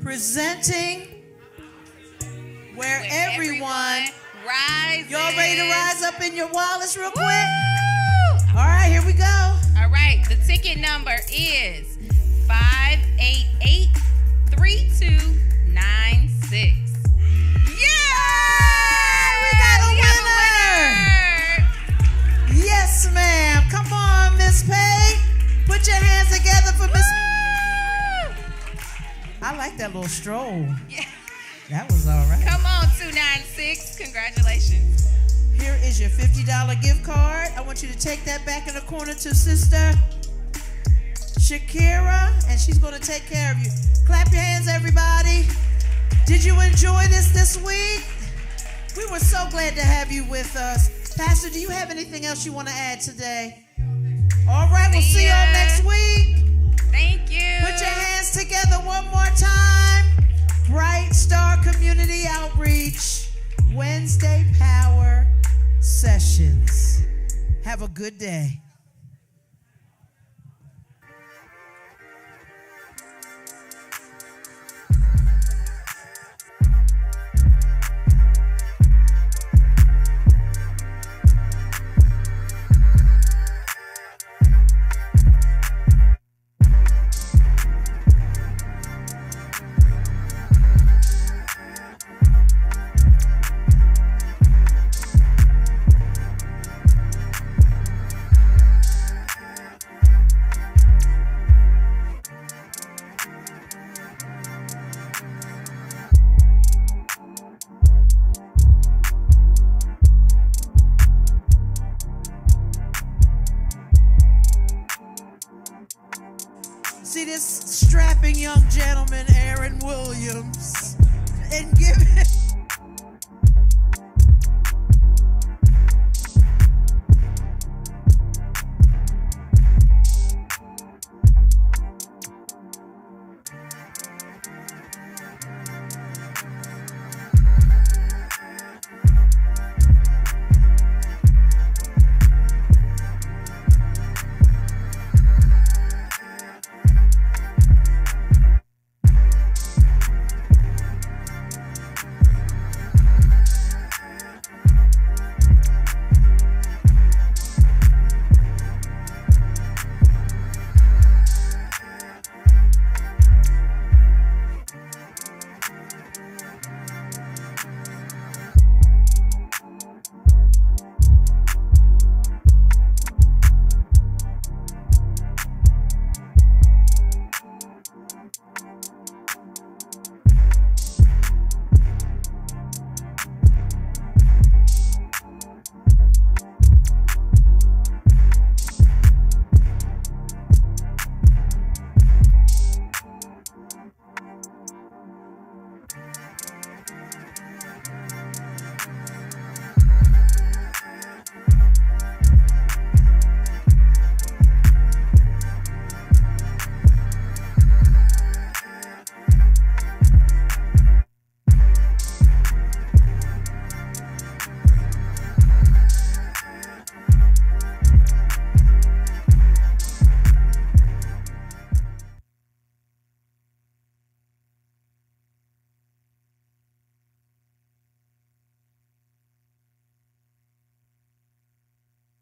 Presenting where everyone rises. Y'all ready to rise up in your wallets real quick? All right, here we go. All right, the ticket number is 588-3296. We got a winner! Yes, ma'am. Come on, Miss Pay. Put your hands together for Miss. I like that little stroll. Yeah. That was all right. Come on, 296. Congratulations. Here is your $50 gift card. I want you to take that back in the corner to Sister Shakira, and she's going to take care of you. Clap your hands, everybody. Did you enjoy this week? We were so glad to have you with us. Pastor, do you have anything else you want to add today? All right, we'll see y'all next week. Thank you. Put your hands together one more time. Bright Star Community Outreach Wednesday Power Sessions. Have a good day. See this strapping young gentleman, Aaron Williams, and give it.